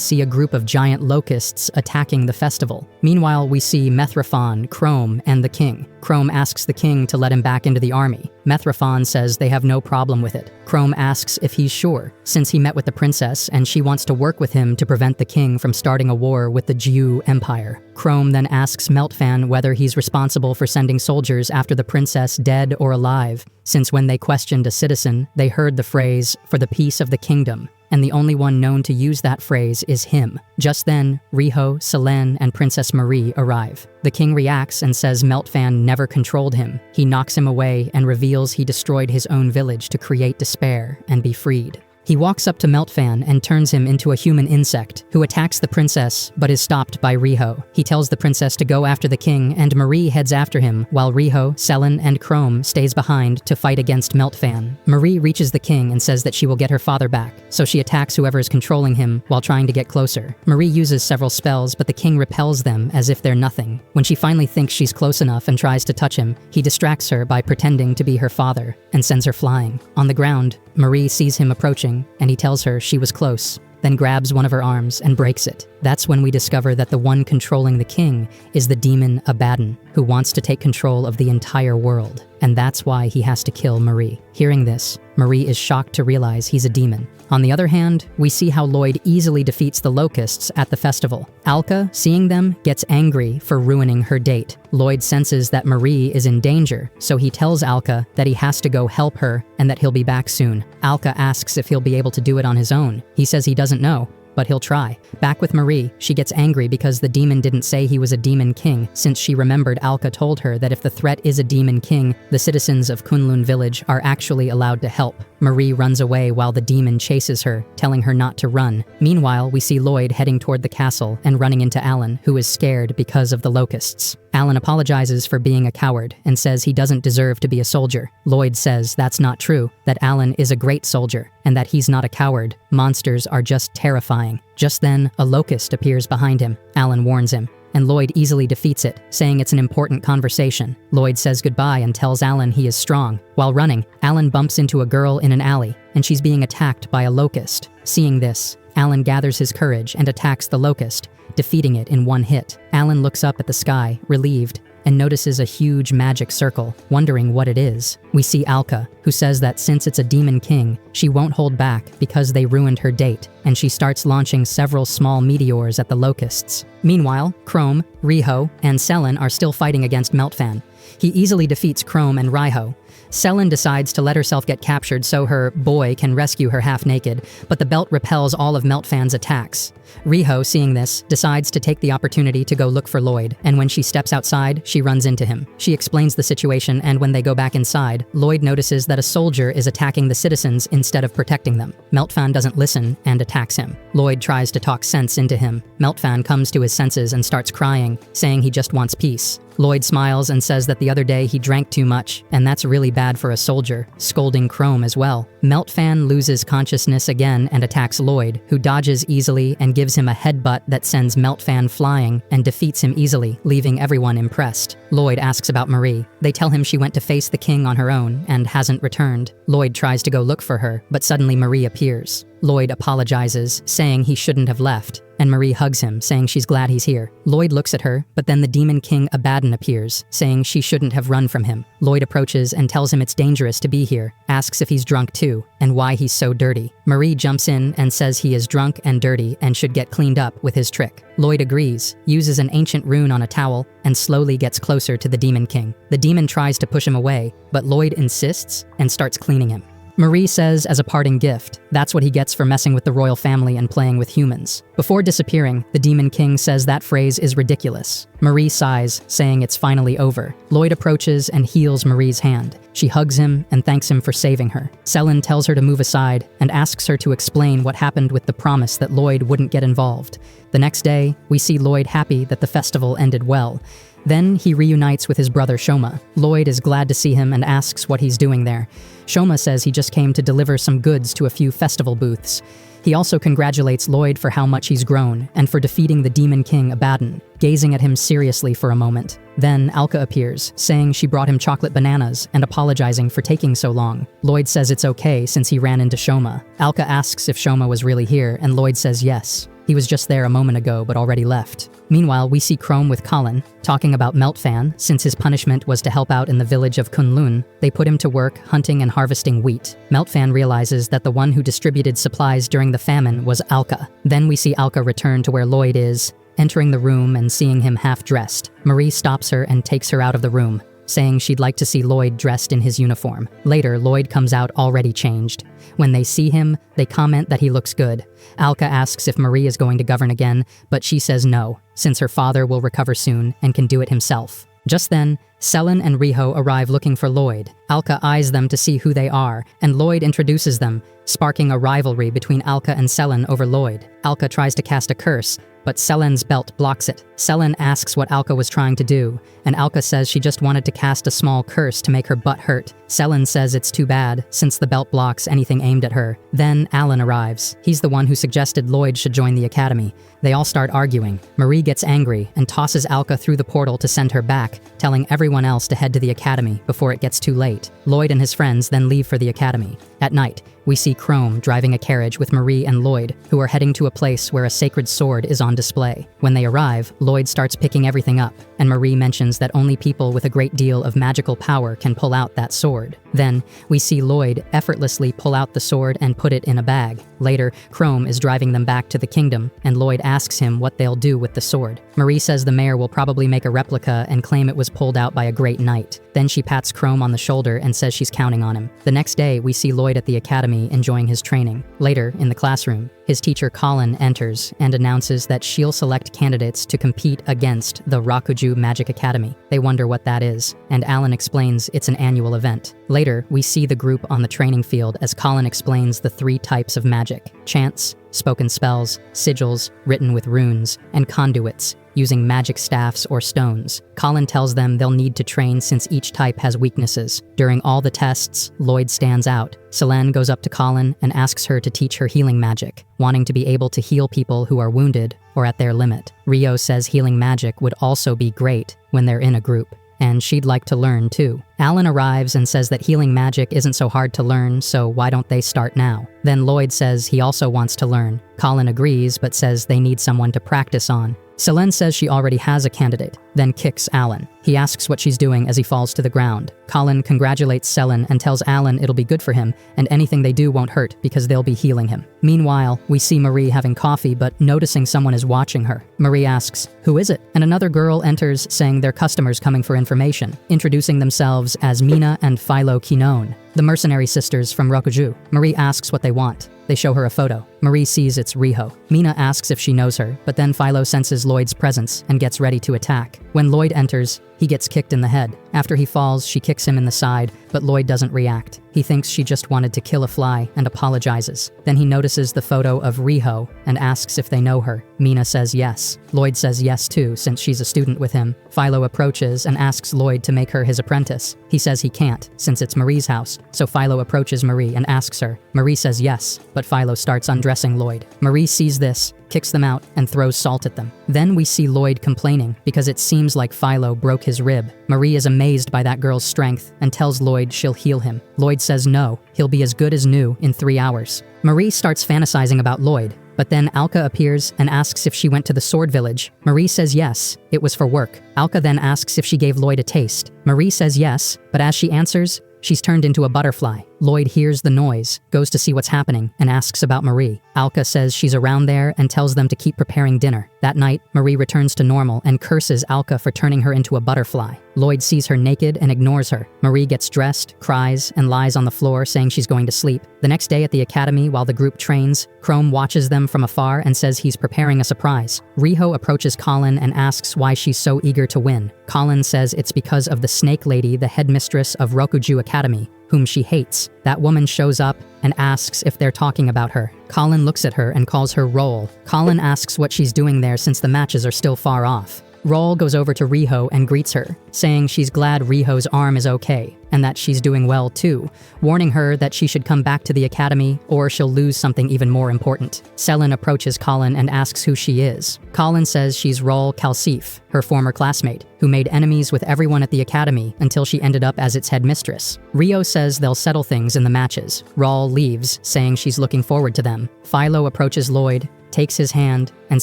see a group of giant locusts attacking the festival. Meanwhile, we see Methraphon, Chrome, and the king. Chrome asks the king to let him back into the army. Methraphon says they have no problem with it. Chrome asks if he's sure, since he met with the princess and she wants to work with him to prevent the king from starting a war with the Jiu Empire. Chrome then asks Meltfan whether he's responsible for sending soldiers after the princess dead or alive, since when they questioned a citizen, they heard the phrase, for the peace of the kingdom, and the only one known to use that phrase is him. Just then, Riho, Selen, and Princess Marie arrive. The king reacts and says Meltfan never controlled him. He knocks him away and reveals he destroyed his own village to create despair and be freed. He walks up to Meltfan and turns him into a human insect, who attacks the princess but is stopped by Riho. He tells the princess to go after the king, and Marie heads after him, while Riho, Selen, and Chrome stays behind to fight against Meltfan. Marie reaches the king and says that she will get her father back, so she attacks whoever is controlling him while trying to get closer. Marie uses several spells, but the king repels them as if they're nothing. When she finally thinks she's close enough and tries to touch him, he distracts her by pretending to be her father and sends her flying. On the ground, Marie sees him approaching, and he tells her she was close, then grabs one of her arms and breaks it. That's when we discover that the one controlling the king is the demon Abaddon, who wants to take control of the entire world, and that's why he has to kill Marie. Hearing this, Marie is shocked to realize he's a demon. On the other hand, we see how Lloyd easily defeats the locusts at the festival. Alka, seeing them, gets angry for ruining her date. Lloyd senses that Marie is in danger, so he tells Alka that he has to go help her and that he'll be back soon. Alka asks if he'll be able to do it on his own. He says he doesn't know, but he'll try. Back with Marie, she gets angry because the demon didn't say he was a demon king, since she remembered Alka told her that if the threat is a demon king, the citizens of Kunlun village are actually allowed to help. Marie runs away while the demon chases her, telling her not to run. Meanwhile, we see Lloyd heading toward the castle and running into Alan, who is scared because of the locusts. Alan apologizes for being a coward and says he doesn't deserve to be a soldier. Lloyd says that's not true, that Alan is a great soldier, and that he's not a coward. Monsters are just terrifying. Just then, a locust appears behind him. Alan warns him, and Lloyd easily defeats it, saying it's an important conversation. Lloyd says goodbye and tells Alan he is strong. While running, Alan bumps into a girl in an alley, and she's being attacked by a locust. Seeing this, Alan gathers his courage and attacks the locust, defeating it in one hit. Alan looks up at the sky, relieved, and notices a huge magic circle, wondering what it is. We see Alka, who says that since it's a demon king, she won't hold back because they ruined her date, and she starts launching several small meteors at the locusts. Meanwhile, Chrome, Riho, and Selen are still fighting against Meltfan. He easily defeats Chrome and Riho. Selen decides to let herself get captured so her boy can rescue her half-naked, but the belt repels all of Meltfan's attacks. Riho, seeing this, decides to take the opportunity to go look for Lloyd, and when she steps outside, she runs into him. She explains the situation, and when they go back inside, Lloyd notices that a soldier is attacking the citizens instead of protecting them. Meltfan doesn't listen and attacks him. Lloyd tries to talk sense into him. Meltfan comes to his senses and starts crying, saying he just wants peace. Lloyd smiles and says that the other day he drank too much, and that's really bad for a soldier, scolding Chrome as well. Meltfan loses consciousness again and attacks Lloyd, who dodges easily and gives him a headbutt that sends Meltfan flying and defeats him easily, leaving everyone impressed. Lloyd asks about Marie. They tell him she went to face the king on her own and hasn't returned. Lloyd tries to go look for her, but suddenly Marie appears. Lloyd apologizes, saying he shouldn't have left, and Marie hugs him, saying she's glad he's here. Lloyd looks at her, but then the demon king Abaddon appears, saying she shouldn't have run from him. Lloyd approaches and tells him it's dangerous to be here, asks if he's drunk too, and why he's so dirty. Marie jumps in and says he is drunk and dirty and should get cleaned up with his trick. Lloyd agrees, uses an ancient rune on a towel, and slowly gets closer to the demon king. The demon tries to push him away, but Lloyd insists and starts cleaning him. Marie says as a parting gift, that's what he gets for messing with the royal family and playing with humans. Before disappearing, the Demon King says that phrase is ridiculous. Marie sighs, saying it's finally over. Lloyd approaches and heals Marie's hand. She hugs him and thanks him for saving her. Selen tells her to move aside and asks her to explain what happened with the promise that Lloyd wouldn't get involved. The next day, we see Lloyd happy that the festival ended well. Then he reunites with his brother Shoma. Lloyd is glad to see him and asks what he's doing there. Shoma says he just came to deliver some goods to a few festival booths. He also congratulates Lloyd for how much he's grown and for defeating the Demon King Abaddon, gazing at him seriously for a moment. Then Alka appears, saying she brought him chocolate bananas and apologizing for taking so long. Lloyd says it's okay since he ran into Shoma. Alka asks if Shoma was really here, and Lloyd says yes. He was just there a moment ago but already left. Meanwhile, we see Chrome with Colin, talking about Meltfan. Since his punishment was to help out in the village of Kunlun, they put him to work hunting and harvesting wheat. Meltfan realizes that the one who distributed supplies during the famine was Alka. Then we see Alka return to where Lloyd is, entering the room and seeing him half-dressed. Marie stops her and takes her out of the room, saying she'd like to see Lloyd dressed in his uniform. Later, Lloyd comes out already changed. When they see him, they comment that he looks good. Alka asks if Marie is going to govern again, but she says no, since her father will recover soon and can do it himself. Just then, Selen and Riho arrive looking for Lloyd. Alka eyes them to see who they are, and Lloyd introduces them, sparking a rivalry between Alka and Selen over Lloyd. Alka tries to cast a curse, but Selen's belt blocks it. Selen asks what Alka was trying to do, and Alka says she just wanted to cast a small curse to make her butt hurt. Selen says it's too bad, since the belt blocks anything aimed at her. Then Alan arrives. He's the one who suggested Lloyd should join the academy. They all start arguing. Marie gets angry and tosses Alka through the portal to send her back, telling everyone else to head to the academy before it gets too late. Lloyd and his friends then leave for the academy. At night, we see Chrome driving a carriage with Marie and Lloyd, who are heading to a place where a sacred sword is on display. When they arrive, Lloyd starts picking everything up, and Marie mentions that only people with a great deal of magical power can pull out that sword. Then, we see Lloyd effortlessly pull out the sword and put it in a bag. Later, Chrome is driving them back to the kingdom, and Lloyd asks him what they'll do with the sword. Marie says the mayor will probably make a replica and claim it was pulled out by a great knight. Then she pats Chrome on the shoulder and says she's counting on him. The next day, we see Lloyd at the academy enjoying his training. Later, in the classroom, his teacher Colin enters and announces that she'll select candidates to compete against the Rakuju Magic Academy. They wonder what that is, and Alan explains it's an annual event. Later, we see the group on the training field as Colin explains the 3 types of magic: chants, spoken spells, sigils written with runes, and conduits, using magic staffs or stones. Colin tells them they'll need to train since each type has weaknesses. During all the tests, Lloyd stands out. Selen goes up to Colin and asks her to teach her healing magic, wanting to be able to heal people who are wounded or at their limit. Rio says healing magic would also be great when they're in a group, and she'd like to learn too. Alan arrives and says that healing magic isn't so hard to learn, so why don't they start now? Then Lloyd says he also wants to learn. Colin agrees but says they need someone to practice on. Selen says she already has a candidate, then kicks Alan. He asks what she's doing as he falls to the ground. Colin congratulates Selen and tells Alan it'll be good for him, and anything they do won't hurt because they'll be healing him. Meanwhile, we see Marie having coffee but noticing someone is watching her. Marie asks, "Who is it?" And another girl enters saying they're customers coming for information, introducing themselves as Mina and Philo Kinon, the mercenary sisters from Rokuju. Marie asks what they want. They show her a photo. Marie sees it's Riho. Mina asks if she knows her, but then Philo senses Lloyd's presence and gets ready to attack. When Lloyd enters, he gets kicked in the head. After he falls, she kicks him in the side, but Lloyd doesn't react. He thinks she just wanted to kill a fly and apologizes. Then he notices the photo of Riho and asks if they know her. Mina says yes. Lloyd says yes too, since she's a student with him. Philo approaches and asks Lloyd to make her his apprentice. He says he can't, since it's Marie's house, so Philo approaches Marie and asks her. Marie says yes, but Philo starts undressing Lloyd. Marie sees this, kicks them out, and throws salt at them. Then we see Lloyd complaining because it seems like Philo broke his rib. Marie is amazed by that girl's strength and tells Lloyd she'll heal him. Lloyd says no, he'll be as good as new in 3 hours. Marie starts fantasizing about Lloyd, but then Alka appears and asks if she went to the Sword Village. Marie says yes, it was for work. Alka then asks if she gave Lloyd a taste. Marie says yes, but as she answers, she's turned into a butterfly. Lloyd hears the noise, goes to see what's happening, and asks about Marie. Alka says she's around there and tells them to keep preparing dinner. That night, Marie returns to normal and curses Alka for turning her into a butterfly. Lloyd sees her naked and ignores her. Marie gets dressed, cries, and lies on the floor saying she's going to sleep. The next day at the academy, while the group trains, Chrome watches them from afar and says he's preparing a surprise. Riho approaches Colin and asks why she's so eager to win. Colin says it's because of the Snake Lady, the headmistress of Rokuju Academy, whom she hates. That woman shows up and asks if they're talking about her. Colin looks at her and calls her Roll. Colin asks what she's doing there since the matches are still far off. Roll goes over to Riho and greets her, saying she's glad Riho's arm is okay, and that she's doing well too, warning her that she should come back to the academy or she'll lose something even more important. Selin approaches Colin and asks who she is. Colin says she's Roll Kalsif, her former classmate, who made enemies with everyone at the academy until she ended up as its headmistress. Rio says they'll settle things in the matches. Roll leaves, saying she's looking forward to them. Philo approaches Lloyd, takes his hand, and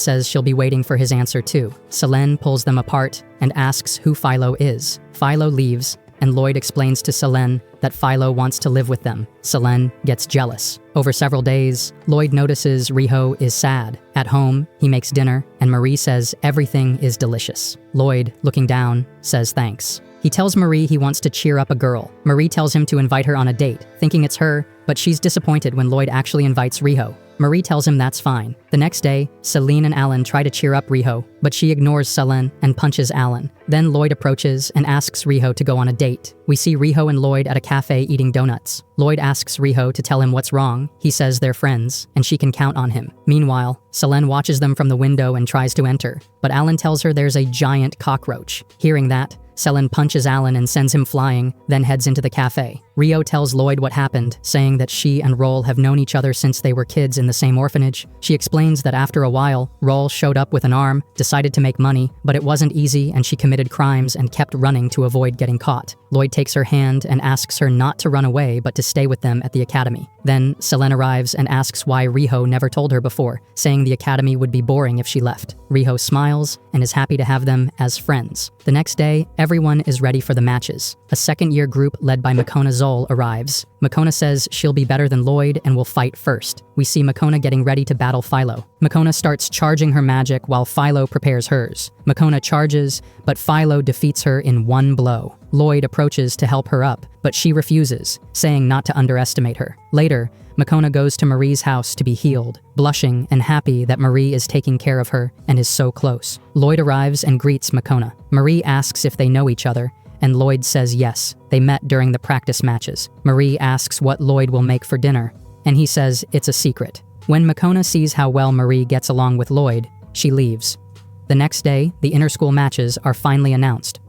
says she'll be waiting for his answer too. Selene pulls them apart and asks who Philo is. Philo leaves, and Lloyd explains to Selene that Philo wants to live with them. Selene gets jealous. Over several days, Lloyd notices Riho is sad. At home, he makes dinner, and Marie says everything is delicious. Lloyd, looking down, says thanks. He tells Marie he wants to cheer up a girl. Marie tells him to invite her on a date, thinking it's her, but she's disappointed when Lloyd actually invites Riho. Marie tells him that's fine. The next day, Celine and Alan try to cheer up Riho, but she ignores Selene and punches Alan. Then Lloyd approaches and asks Riho to go on a date. We see Riho and Lloyd at a cafe eating donuts. Lloyd asks Riho to tell him what's wrong. He says they're friends, and she can count on him. Meanwhile, Selene watches them from the window and tries to enter, but Alan tells her there's a giant cockroach. Hearing that, Selene punches Alan and sends him flying, then heads into the cafe. Rio tells Lloyd what happened, saying that she and Roll have known each other since they were kids in the same orphanage. She explains that after a while, Roll showed up with an arm, decided to make money, but it wasn't easy and she committed crimes and kept running to avoid getting caught. Lloyd takes her hand and asks her not to run away but to stay with them at the academy. Then, Selene arrives and asks why Riho never told her before, saying the academy would be boring if she left. Riho smiles and is happy to have them as friends. The next day, everyone is ready for the matches. A second-year group led by Makona Zol arrives. Makona says she'll be better than Lloyd and will fight first. We see Makona getting ready to battle Philo. Makona starts charging her magic while Philo prepares hers. Makona charges, but Philo defeats her in one blow. Lloyd approaches to help her up, but she refuses, saying not to underestimate her. Later, Makona goes to Marie's house to be healed, blushing and happy that Marie is taking care of her and is so close. Lloyd arrives and greets Makona. Marie asks if they know each other, and Lloyd says yes, they met during the practice matches. Marie asks what Lloyd will make for dinner, and he says it's a secret. When Makona sees how well Marie gets along with Lloyd, she leaves. The next day, the inter-school matches are finally announced.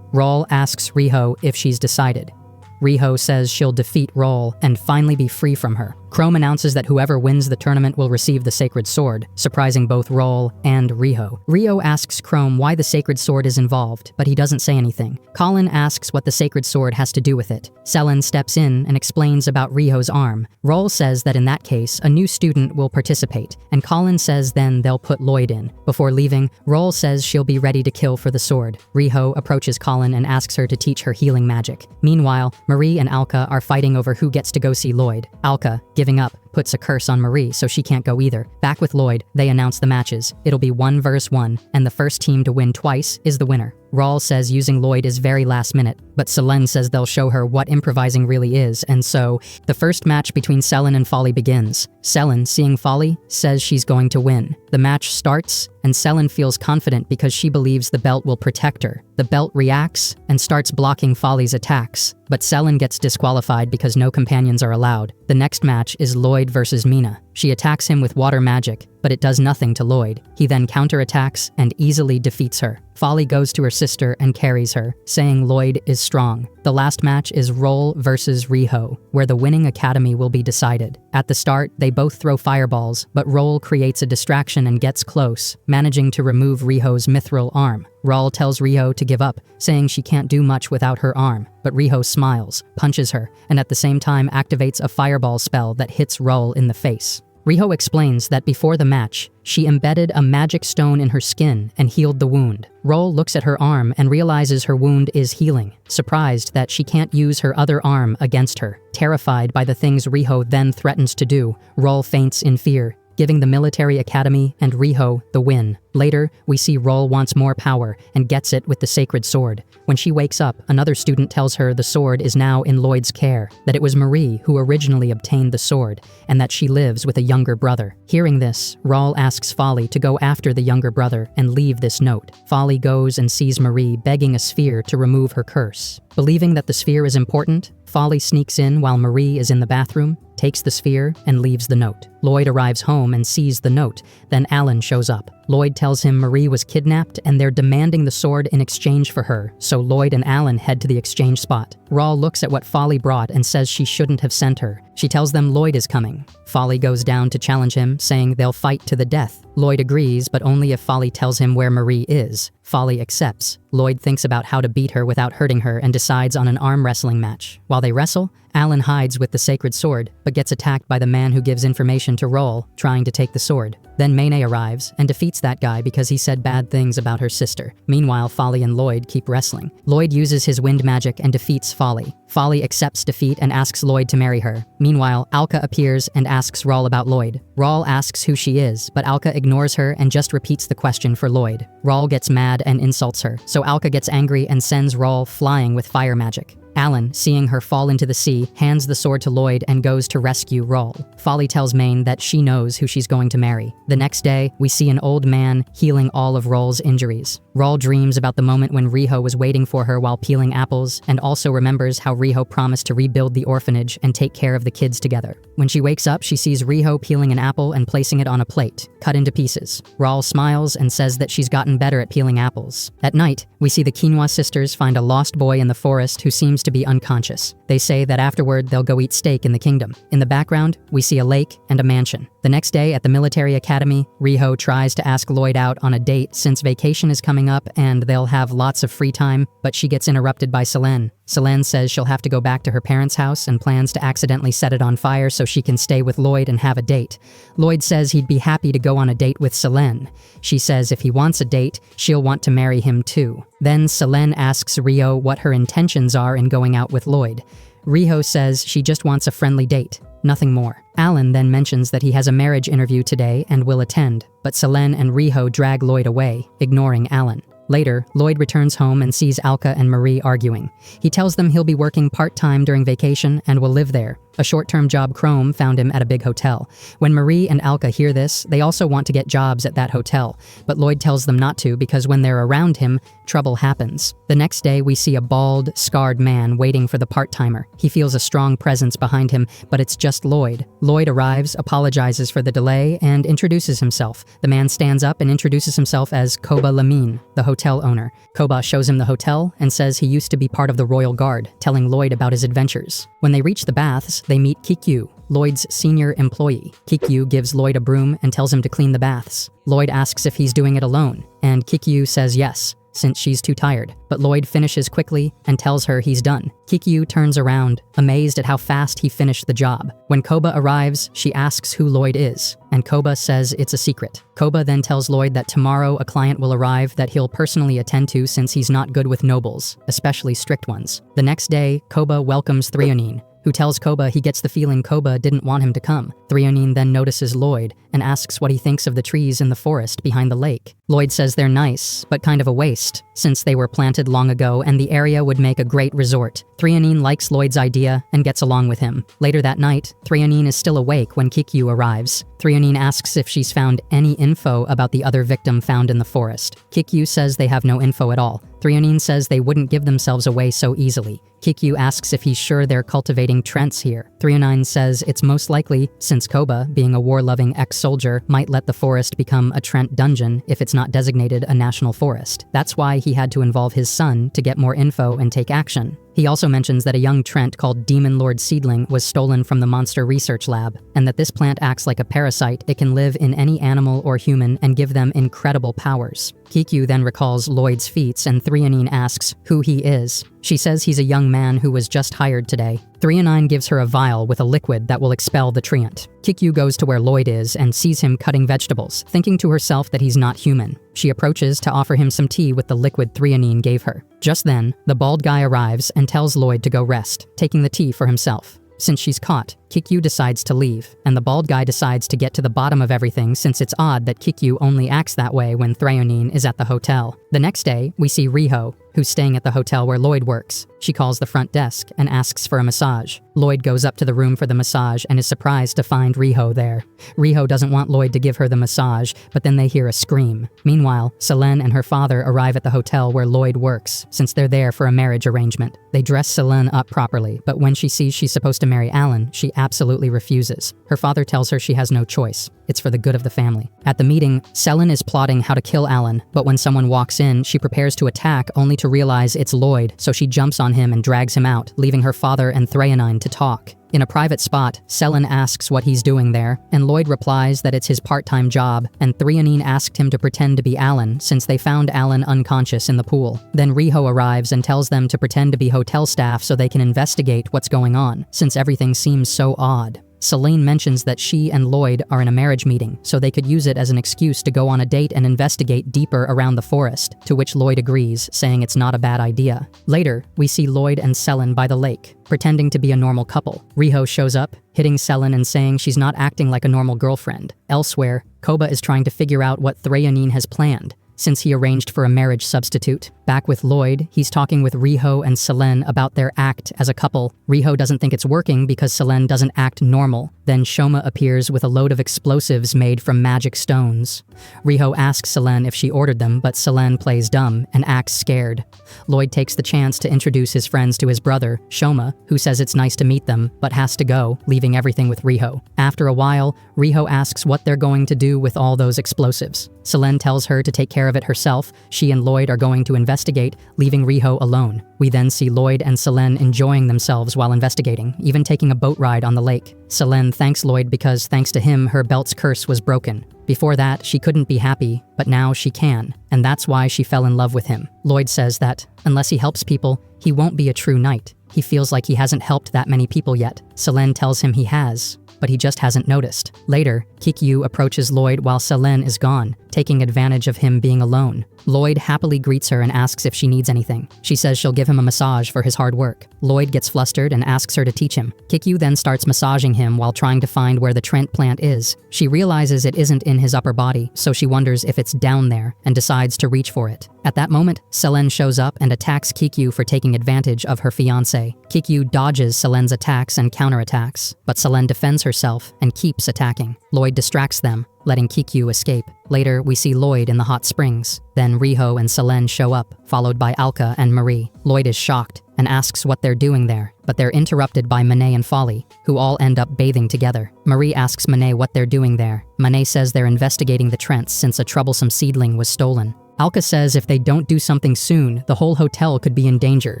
Roll asks Riho if she's decided. Riho says she'll defeat Roll and finally be free from her. Chrome announces that whoever wins the tournament will receive the Sacred Sword, surprising both Roll and Riho. Rio asks Chrome why the Sacred Sword is involved, but he doesn't say anything. Colin asks what the Sacred Sword has to do with it. Selene steps in and explains about Riho's arm. Roll says that in that case, a new student will participate, and Colin says then they'll put Lloyd in. Before leaving, Roll says she'll be ready to kill for the sword. Riho approaches Colin and asks her to teach her healing magic. Meanwhile, Marie and Alka are fighting over who gets to go see Lloyd. Alka, giving up, puts a curse on Marie so she can't go either. Back with Lloyd, they announce the matches. It'll be 1 versus 1, and the first team to win twice is the winner. Rawl says using Lloyd is very last minute, but Selene says they'll show her what improvising really is, and so, the first match between Selene and Folly begins. Selene, seeing Folly, says she's going to win. The match starts, and Selene feels confident because she believes the belt will protect her. The belt reacts and starts blocking Folly's attacks, but Selene gets disqualified because no companions are allowed. The next match is Lloyd versus Mina. She attacks him with water magic, but it does nothing to Lloyd. He then counterattacks and easily defeats her. Folly goes to her sister and carries her, saying Lloyd is strong. The last match is Roll versus Riho, where the winning academy will be decided. At the start, they both throw fireballs, but Roll creates a distraction and gets close, managing to remove Riho's mithril arm. Roll tells Riho to give up, saying she can't do much without her arm, but Riho smiles, punches her, and at the same time activates a fireball spell that hits Roll in the face. Riho explains that before the match, she embedded a magic stone in her skin and healed the wound. Roll looks at her arm and realizes her wound is healing, surprised that she can't use her other arm against her. Terrified by the things Riho then threatens to do, Roll faints in fear, giving the military academy and Riho the win. Later, we see Roll wants more power and gets it with the sacred sword. When she wakes up, another student tells her the sword is now in Lloyd's care, that it was Marie who originally obtained the sword, and that she lives with a younger brother. Hearing this, Roll asks Folly to go after the younger brother and leave this note. Folly goes and sees Marie begging a sphere to remove her curse. Believing that the sphere is important, Folly sneaks in while Marie is in the bathroom, takes the sphere, and leaves the note. Lloyd arrives home and sees the note. Then Alan shows up. Lloyd tells him Marie was kidnapped and they're demanding the sword in exchange for her, so Lloyd and Alan head to the exchange spot. Rawl looks at what Folly brought and says she shouldn't have sent her. She tells them Lloyd is coming. Folly goes down to challenge him, saying they'll fight to the death. Lloyd agrees, but only if Folly tells him where Marie is. Folly accepts. Lloyd thinks about how to beat her without hurting her and decides on an arm wrestling match. While they wrestle, Alan hides with the sacred sword, but gets attacked by the man who gives information to Roll, trying to take the sword. Then Mayne arrives and defeats that guy because he said bad things about her sister. Meanwhile, Folly and Lloyd keep wrestling. Lloyd uses his wind magic and defeats Folly. Folly accepts defeat and asks Lloyd to marry her. Meanwhile, Alka appears and asks Rawl about Lloyd. Rawl asks who she is, but Alka ignores her and just repeats the question for Lloyd. Rawl gets mad and insults her, so Alka gets angry and sends Rawl flying with fire magic. Alan, seeing her fall into the sea, hands the sword to Lloyd and goes to rescue Rawl. Folly tells Mayne that she knows who she's going to marry. The next day, we see an old man healing all of Rawl's injuries. Rawl dreams about the moment when Riho was waiting for her while peeling apples, and also remembers how Riho promised to rebuild the orphanage and take care of the kids together. When she wakes up, she sees Riho peeling an apple and placing it on a plate, cut into pieces. Rawl smiles and says that she's gotten better at peeling apples. At night, we see the Quinoa sisters find a lost boy in the forest who seems to be unconscious. They say that afterward they'll go eat steak in the kingdom. In the background, we see a lake and a mansion. The next day at the military academy, Riho tries to ask Lloyd out on a date since vacation is coming up and they'll have lots of free time, but she gets interrupted by Selene. Selene says she'll have to go back to her parents' house and plans to accidentally set it on fire so she can stay with Lloyd and have a date. Lloyd says he'd be happy to go on a date with Selene. She says if he wants a date, she'll want to marry him too. Then Selene asks Riho what her intentions are in going out with Lloyd. Riho says she just wants a friendly date, nothing more. Alan then mentions that he has a marriage interview today and will attend, but Selene and Riho drag Lloyd away, ignoring Alan. Later, Lloyd returns home and sees Alka and Marie arguing. He tells them he'll be working part-time during vacation and will live there. A short-term job Chrome found him at a big hotel. When Marie and Alka hear this, they also want to get jobs at that hotel, but Lloyd tells them not to because when they're around him, trouble happens. The next day, we see a bald, scarred man waiting for the part-timer. He feels a strong presence behind him, but it's just Lloyd. Lloyd arrives, apologizes for the delay, and introduces himself. The man stands up and introduces himself as Koba Lamine, the hotel owner. Koba shows him the hotel and says he used to be part of the Royal Guard, telling Lloyd about his adventures. When they reach the baths, they meet Kikyu, Lloyd's senior employee. Kikyu gives Lloyd a broom and tells him to clean the baths. Lloyd asks if he's doing it alone, and Kikyu says yes, since she's too tired. But Lloyd finishes quickly and tells her he's done. Kikyu turns around, amazed at how fast he finished the job. When Koba arrives, she asks who Lloyd is, and Koba says it's a secret. Koba then tells Lloyd that tomorrow a client will arrive that he'll personally attend to since he's not good with nobles, especially strict ones. The next day, Koba welcomes Threonine, who tells Koba he gets the feeling Koba didn't want him to come. Threonine then notices Lloyd and asks what he thinks of the trees in the forest behind the lake. Lloyd says they're nice, but kind of a waste, since they were planted long ago and the area would make a great resort. Threonine likes Lloyd's idea and gets along with him. Later that night, Threonine is still awake when Kikyu arrives. Threonine asks if she's found any info about the other victim found in the forest. Kikyu says they have no info at all. Threonine says they wouldn't give themselves away so easily. Kikyu asks if he's sure they're cultivating Trents here. Threonine says it's most likely, since Koba, being a war-loving ex-soldier, might let the forest become a Trent dungeon if it's not designated a national forest. That's why he had to involve his son to get more info and take action. He also mentions that a young Trent called Demon Lord Seedling was stolen from the Monster Research Lab, and that this plant acts like a parasite. It can live in any animal or human and give them incredible powers. Kikyu then recalls Lloyd's feats, and Threonine asks who he is. She says he's a young man who was just hired today. 309 gives her a vial with a liquid that will expel the treant. Kikyu goes to where Lloyd is and sees him cutting vegetables, thinking to herself that he's not human. She approaches to offer him some tea with the liquid 309 gave her. Just then, the bald guy arrives and tells Lloyd to go rest, taking the tea for himself. Since she's caught, Kikyu decides to leave, and the bald guy decides to get to the bottom of everything since it's odd that Kikyu only acts that way when Threonine is at the hotel. The next day, we see Riho, who's staying at the hotel where Lloyd works. She calls the front desk and asks for a massage. Lloyd goes up to the room for the massage and is surprised to find Riho there. Riho doesn't want Lloyd to give her the massage, but then they hear a scream. Meanwhile, Selene and her father arrive at the hotel where Lloyd works, since they're there for a marriage arrangement. They dress Selene up properly, but when she sees she's supposed to marry Alan, she absolutely refuses. Her father tells her she has no choice. It's for the good of the family. At the meeting, Selene is plotting how to kill Alan, but when someone walks in, she prepares to attack only to realize it's Lloyd, so she jumps on him and drags him out, leaving her father and Threonine to talk. In a private spot, Selene asks what he's doing there, and Lloyd replies that it's his part-time job, and Threonine asked him to pretend to be Alan since they found Alan unconscious in the pool. Then Riho arrives and tells them to pretend to be hotel staff so they can investigate what's going on, since everything seems so odd. Selene mentions that she and Lloyd are in a marriage meeting, so they could use it as an excuse to go on a date and investigate deeper around the forest, to which Lloyd agrees, saying it's not a bad idea. Later, we see Lloyd and Selene by the lake, pretending to be a normal couple. Riho shows up, hitting Selene and saying she's not acting like a normal girlfriend. Elsewhere, Koba is trying to figure out what Threonine has planned, since he arranged for a marriage substitute. Back with Lloyd, he's talking with Riho and Selene about their act as a couple. Riho doesn't think it's working because Selene doesn't act normal. Then Shoma appears with a load of explosives made from magic stones. Riho asks Selene if she ordered them, but Selene plays dumb and acts scared. Lloyd takes the chance to introduce his friends to his brother, Shoma, who says it's nice to meet them, but has to go, leaving everything with Riho. After a while, Riho asks what they're going to do with all those explosives. Selene tells her to take care of it herself. She and Lloyd are going to investigate, leaving Riho alone. We then see Lloyd and Selene enjoying themselves while investigating, even taking a boat ride on the lake. Selene thanks Lloyd because thanks to him, her belt's curse was broken. Before that, she couldn't be happy, but now she can, and that's why she fell in love with him. Lloyd says that, unless he helps people, he won't be a true knight. He feels like he hasn't helped that many people yet. Selene tells him he has, but he just hasn't noticed. Later, Kikyu approaches Lloyd while Selene is gone, taking advantage of him being alone. Lloyd happily greets her and asks if she needs anything. She says she'll give him a massage for his hard work. Lloyd gets flustered and asks her to teach him. Kikyu then starts massaging him while trying to find where the Trent plant is. She realizes it isn't in his upper body, so she wonders if it's down there and decides to reach for it. At that moment, Selene shows up and attacks Kikyu for taking advantage of her fiancé. Kikyu dodges Selene's attacks and counterattacks, but Selene defends herself and keeps attacking. Lloyd distracts them, letting Kikyu escape. Later, we see Lloyd in the hot springs. Then Riho and Selene show up, followed by Alka and Marie. Lloyd is shocked and asks what they're doing there, but they're interrupted by Manet and Folly, who all end up bathing together. Marie asks Manet what they're doing there. Manet says they're investigating the Trents since a troublesome seedling was stolen. Alka says if they don't do something soon, the whole hotel could be in danger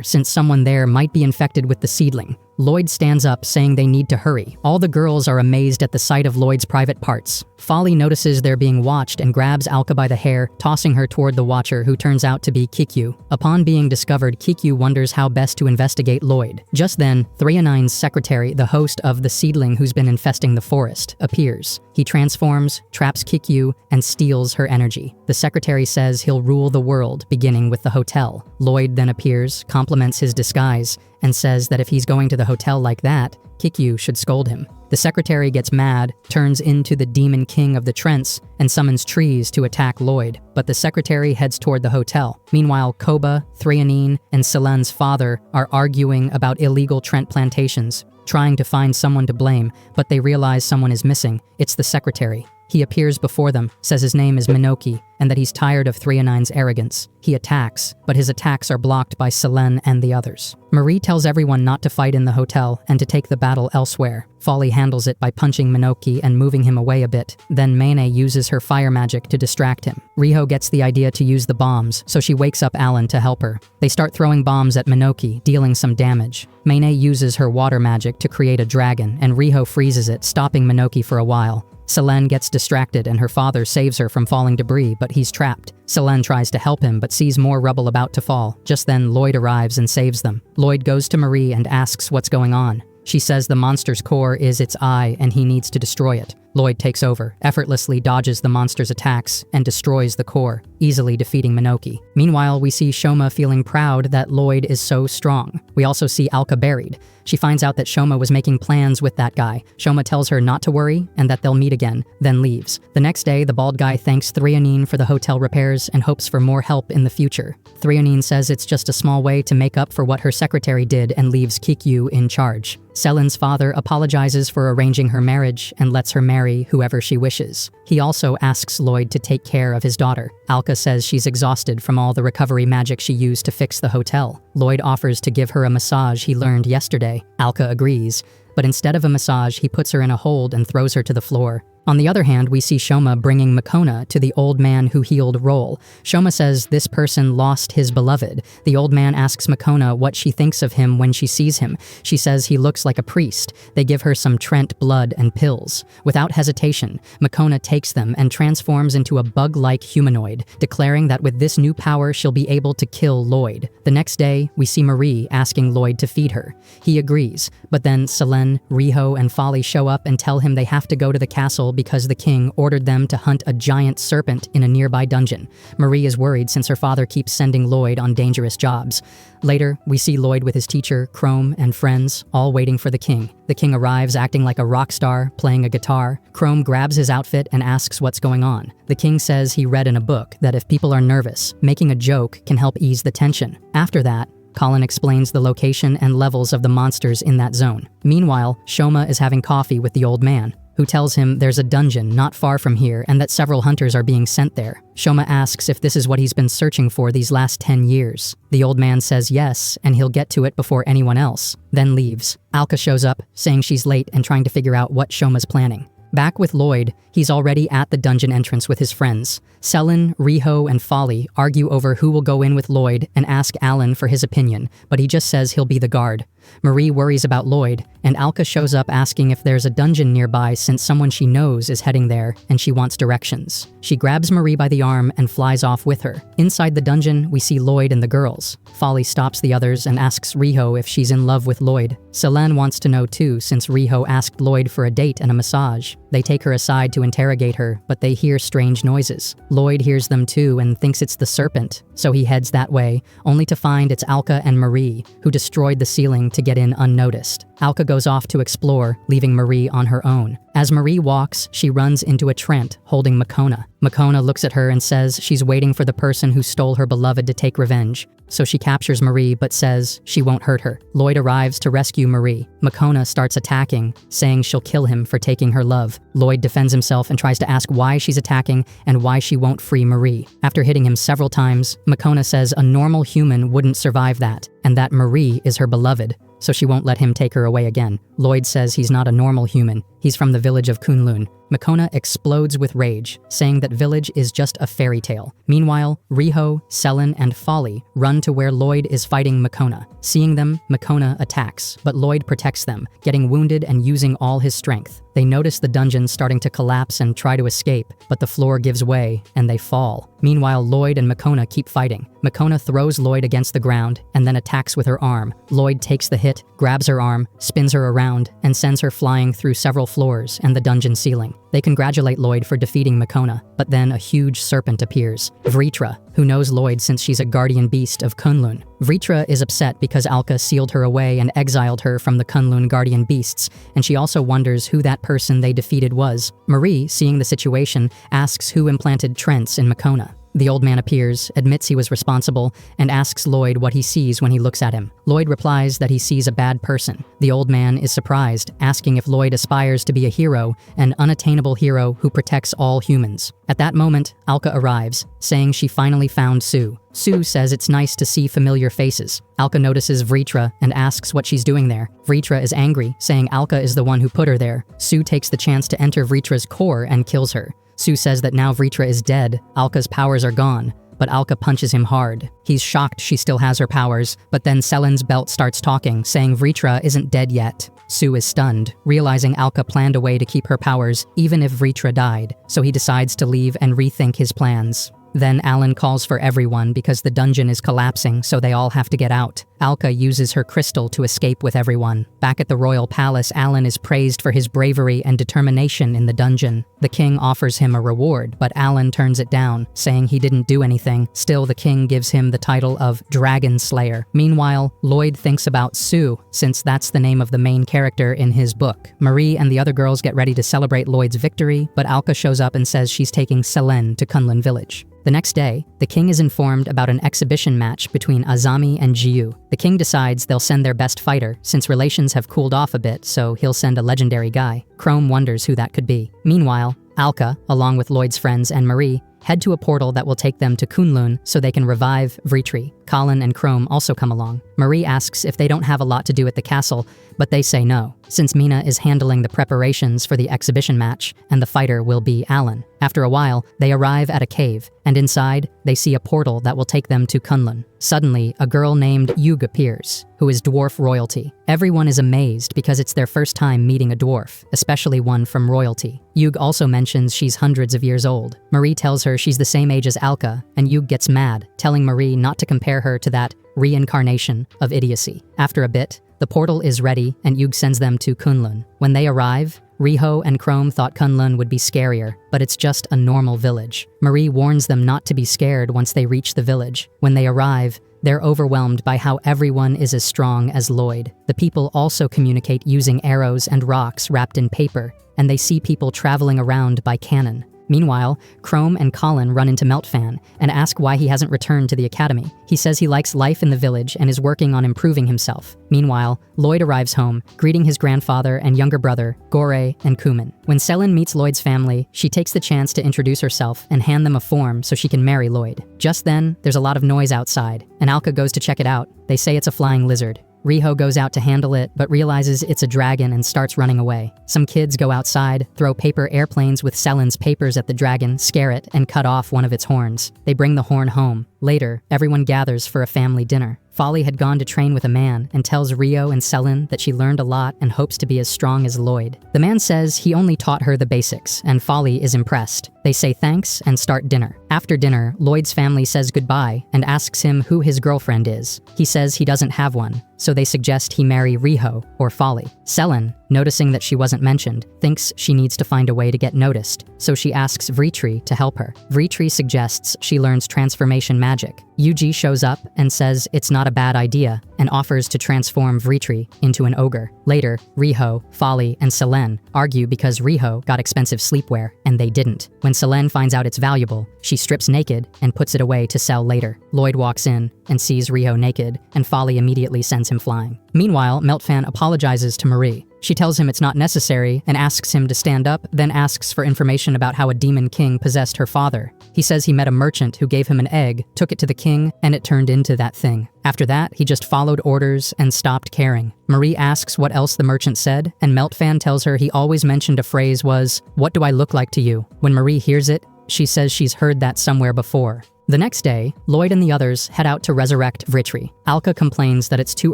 since someone there might be infected with the seedling. Lloyd stands up, saying they need to hurry. All the girls are amazed at the sight of Lloyd's private parts. Folly notices they're being watched and grabs Alka by the hair, tossing her toward the watcher, who turns out to be Kikyu. Upon being discovered, Kikyu wonders how best to investigate Lloyd. Just then, Threonine's secretary, the host of the seedling who's been infesting the forest, appears. He transforms, traps Kikyu, and steals her energy. The secretary says he'll rule the world, beginning with the hotel. Lloyd then appears, compliments his disguise, and says that if he's going to the hotel like that, Kikyu should scold him. The secretary gets mad, turns into the demon king of the Trents, and summons trees to attack Lloyd, but the secretary heads toward the hotel. Meanwhile, Koba, Threonine, and Selene's father are arguing about illegal Trent plantations, trying to find someone to blame, but they realize someone is missing. It's the secretary. He appears before them, says his name is Minoki, and that he's tired of Threonine's arrogance. He attacks, but his attacks are blocked by Selene and the others. Marie tells everyone not to fight in the hotel and to take the battle elsewhere. Folly handles it by punching Minoki and moving him away a bit. Then Mane uses her fire magic to distract him. Riho gets the idea to use the bombs, so she wakes up Alan to help her. They start throwing bombs at Minoki, dealing some damage. Mane uses her water magic to create a dragon, and Riho freezes it, stopping Minoki for a while. Selene gets distracted and her father saves her from falling debris, but he's trapped. Selene tries to help him but sees more rubble about to fall. Just then, Lloyd arrives and saves them. Lloyd goes to Marie and asks what's going on. She says the monster's core is its eye and he needs to destroy it. Lloyd takes over, effortlessly dodges the monster's attacks, and destroys the core, easily defeating Minoki. Meanwhile, we see Shoma feeling proud that Lloyd is so strong. We also see Alka buried. She finds out that Shoma was making plans with that guy. Shoma tells her not to worry and that they'll meet again, then leaves. The next day, the bald guy thanks Threonine for the hotel repairs and hopes for more help in the future. Threonine says it's just a small way to make up for what her secretary did and leaves Kikyu in charge. Selen's father apologizes for arranging her marriage and lets her marry whoever she wishes. He also asks Lloyd to take care of his daughter. Alka says she's exhausted from all the recovery magic she used to fix the hotel. Lloyd offers to give her a massage he learned yesterday. Alka agrees, but instead of a massage, he puts her in a hold and throws her to the floor. On the other hand, we see Shoma bringing Makona to the old man who healed Roll. Shoma says this person lost his beloved. The old man asks Makona what she thinks of him when she sees him. She says he looks like a priest. They give her some Trent blood and pills. Without hesitation, Makona takes them and transforms into a bug-like humanoid, declaring that with this new power she'll be able to kill Lloyd. The next day, we see Marie asking Lloyd to feed her. He agrees, but then Selene, Riho, and Folly show up and tell him they have to go to the castle because the king ordered them to hunt a giant serpent in a nearby dungeon. Marie is worried since her father keeps sending Lloyd on dangerous jobs. Later, we see Lloyd with his teacher, Chrome, and friends, all waiting for the king. The king arrives acting like a rock star, playing a guitar. Chrome grabs his outfit and asks what's going on. The king says he read in a book that if people are nervous, making a joke can help ease the tension. After that, Colin explains the location and levels of the monsters in that zone. Meanwhile, Shoma is having coffee with the old man, who tells him there's a dungeon not far from here and that several hunters are being sent there. Shoma asks if this is what he's been searching for these last 10 years. The old man says yes, and he'll get to it before anyone else, then leaves. Alka shows up, saying she's late and trying to figure out what Shoma's planning. Back with Lloyd, he's already at the dungeon entrance with his friends. Selene, Riho, and Folly argue over who will go in with Lloyd and ask Alan for his opinion, but he just says he'll be the guard. Marie worries about Lloyd, and Alka shows up asking if there's a dungeon nearby since someone she knows is heading there and she wants directions. She grabs Marie by the arm and flies off with her. Inside the dungeon, we see Lloyd and the girls. Folly stops the others and asks Riho if she's in love with Lloyd. Selene wants to know too since Riho asked Lloyd for a date and a massage. They take her aside to interrogate her, but they hear strange noises. Lloyd hears them too and thinks it's the serpent, so he heads that way, only to find it's Alka and Marie, who destroyed the ceiling to get in unnoticed. Alka goes off to explore, leaving Marie on her own. As Marie walks, she runs into a Trent holding Makona. Makona looks at her and says she's waiting for the person who stole her beloved to take revenge. So she captures Marie but says she won't hurt her. Lloyd arrives to rescue Marie. Makona starts attacking, saying she'll kill him for taking her love. Lloyd defends himself and tries to ask why she's attacking and why she won't free Marie. After hitting him several times, Makona says a normal human wouldn't survive that, and that Marie is her beloved, so she won't let him take her away again. Lloyd says he's not a normal human. He's from the village of Kunlun. Makona explodes with rage, saying that village is just a fairy tale. Meanwhile, Riho, Selene, and Folly run to where Lloyd is fighting Makona. Seeing them, Makona attacks, but Lloyd protects them, getting wounded and using all his strength. They notice the dungeon starting to collapse and try to escape, but the floor gives way and they fall. Meanwhile, Lloyd and Makona keep fighting. Makona throws Lloyd against the ground and then attacks with her arm. Lloyd takes the hit, grabs her arm, spins her around, and sends her flying through several floors and the dungeon ceiling. They congratulate Lloyd for defeating Makona, but then a huge serpent appears. Vritra, who knows Lloyd since she's a guardian beast of Kunlun. Vritra is upset because Alka sealed her away and exiled her from the Kunlun guardian beasts, and she also wonders who that person they defeated was. Marie, seeing the situation, asks who implanted Trents in Makona. The old man appears, admits he was responsible, and asks Lloyd what he sees when he looks at him. Lloyd replies that he sees a bad person. The old man is surprised, asking if Lloyd aspires to be a hero, an unattainable hero who protects all humans. At that moment, Alka arrives, saying she finally found Sue. Sue says it's nice to see familiar faces. Alka notices Vritra and asks what she's doing there. Vritra is angry, saying Alka is the one who put her there. Sue takes the chance to enter Vritra's core and kills her. Sue says that now Vritra is dead, Alka's powers are gone, but Alka punches him hard. He's shocked she still has her powers, but then Selene's belt starts talking, saying Vritra isn't dead yet. Sue is stunned, realizing Alka planned a way to keep her powers even if Vritra died, so he decides to leave and rethink his plans. Then Alan calls for everyone because the dungeon is collapsing, so they all have to get out. Alka uses her crystal to escape with everyone. Back at the royal palace, Alan is praised for his bravery and determination in the dungeon. The king offers him a reward, but Alan turns it down, saying he didn't do anything. Still, the king gives him the title of Dragon Slayer. Meanwhile, Lloyd thinks about Sue, since that's the name of the main character in his book. Marie and the other girls get ready to celebrate Lloyd's victory, but Alka shows up and says she's taking Selene to Kunlun village. The next day, the king is informed about an exhibition match between Azami and Jiu. The king decides they'll send their best fighter, since relations have cooled off a bit, so he'll send a legendary guy. Chrome wonders who that could be. Meanwhile, Alka, along with Lloyd's friends and Marie, head to a portal that will take them to Kunlun so they can revive Vritri. Colin and Chrome also come along. Marie asks if they don't have a lot to do at the castle, but they say no, since Mina is handling the preparations for the exhibition match, and the fighter will be Alan. After a while, they arrive at a cave, and inside, they see a portal that will take them to Kunlun. Suddenly, a girl named Yug appears, who is dwarf royalty. Everyone is amazed because it's their first time meeting a dwarf, especially one from royalty. Yug also mentions she's hundreds of years old. Marie tells her she's the same age as Alka, and Yug gets mad, telling Marie not to compare her to that reincarnation of idiocy. After a bit, the portal is ready, and Yug sends them to Kunlun. When they arrive, Riho and Chrome thought Kunlun would be scarier, but it's just a normal village. Marie warns them not to be scared once they reach the village. When they arrive, they're overwhelmed by how everyone is as strong as Lloyd. The people also communicate using arrows and rocks wrapped in paper, and they see people traveling around by cannon. Meanwhile, Chrome and Colin run into Meltfan and ask why he hasn't returned to the academy. He says he likes life in the village and is working on improving himself. Meanwhile, Lloyd arrives home, greeting his grandfather and younger brother, Gore and Kuman. When Selene meets Lloyd's family, she takes the chance to introduce herself and hand them a form so she can marry Lloyd. Just then, there's a lot of noise outside, and Alka goes to check it out. They say it's a flying lizard. Riho goes out to handle it, but realizes it's a dragon and starts running away. Some kids go outside, throw paper airplanes with Selene's papers at the dragon, scare it, and cut off one of its horns. They bring the horn home. Later, everyone gathers for a family dinner. Folly had gone to train with a man and tells Rio and Selene that she learned a lot and hopes to be as strong as Lloyd. The man says he only taught her the basics, and Folly is impressed. They say thanks and start dinner. After dinner, Lloyd's family says goodbye and asks him who his girlfriend is. He says he doesn't have one, so they suggest he marry Riho, or Folly. Selene, noticing that she wasn't mentioned, thinks she needs to find a way to get noticed, so she asks Vritri to help her. Vritri suggests she learns transformation magic. Yuji shows up and says it's not a bad idea and offers to transform Vritri into an ogre. Later, Riho, Folly, and Selene argue because Riho got expensive sleepwear and they didn't. When Selene finds out it's valuable, she strips naked and puts it away to sell later. Lloyd walks in and sees Riho naked, and Folly immediately sends him flying. Meanwhile, Meltfan apologizes to Marie. She tells him it's not necessary and asks him to stand up, then asks for information about how a demon king possessed her father. He says he met a merchant who gave him an egg, took it to the king, and it turned into that thing. After that, he just followed orders and stopped caring. Marie asks what else the merchant said, and Meltfan tells her he always mentioned a phrase was, "What do I look like to you?" When Marie hears it, she says she's heard that somewhere before. The next day, Lloyd and the others head out to resurrect Vritri. Alka complains that it's too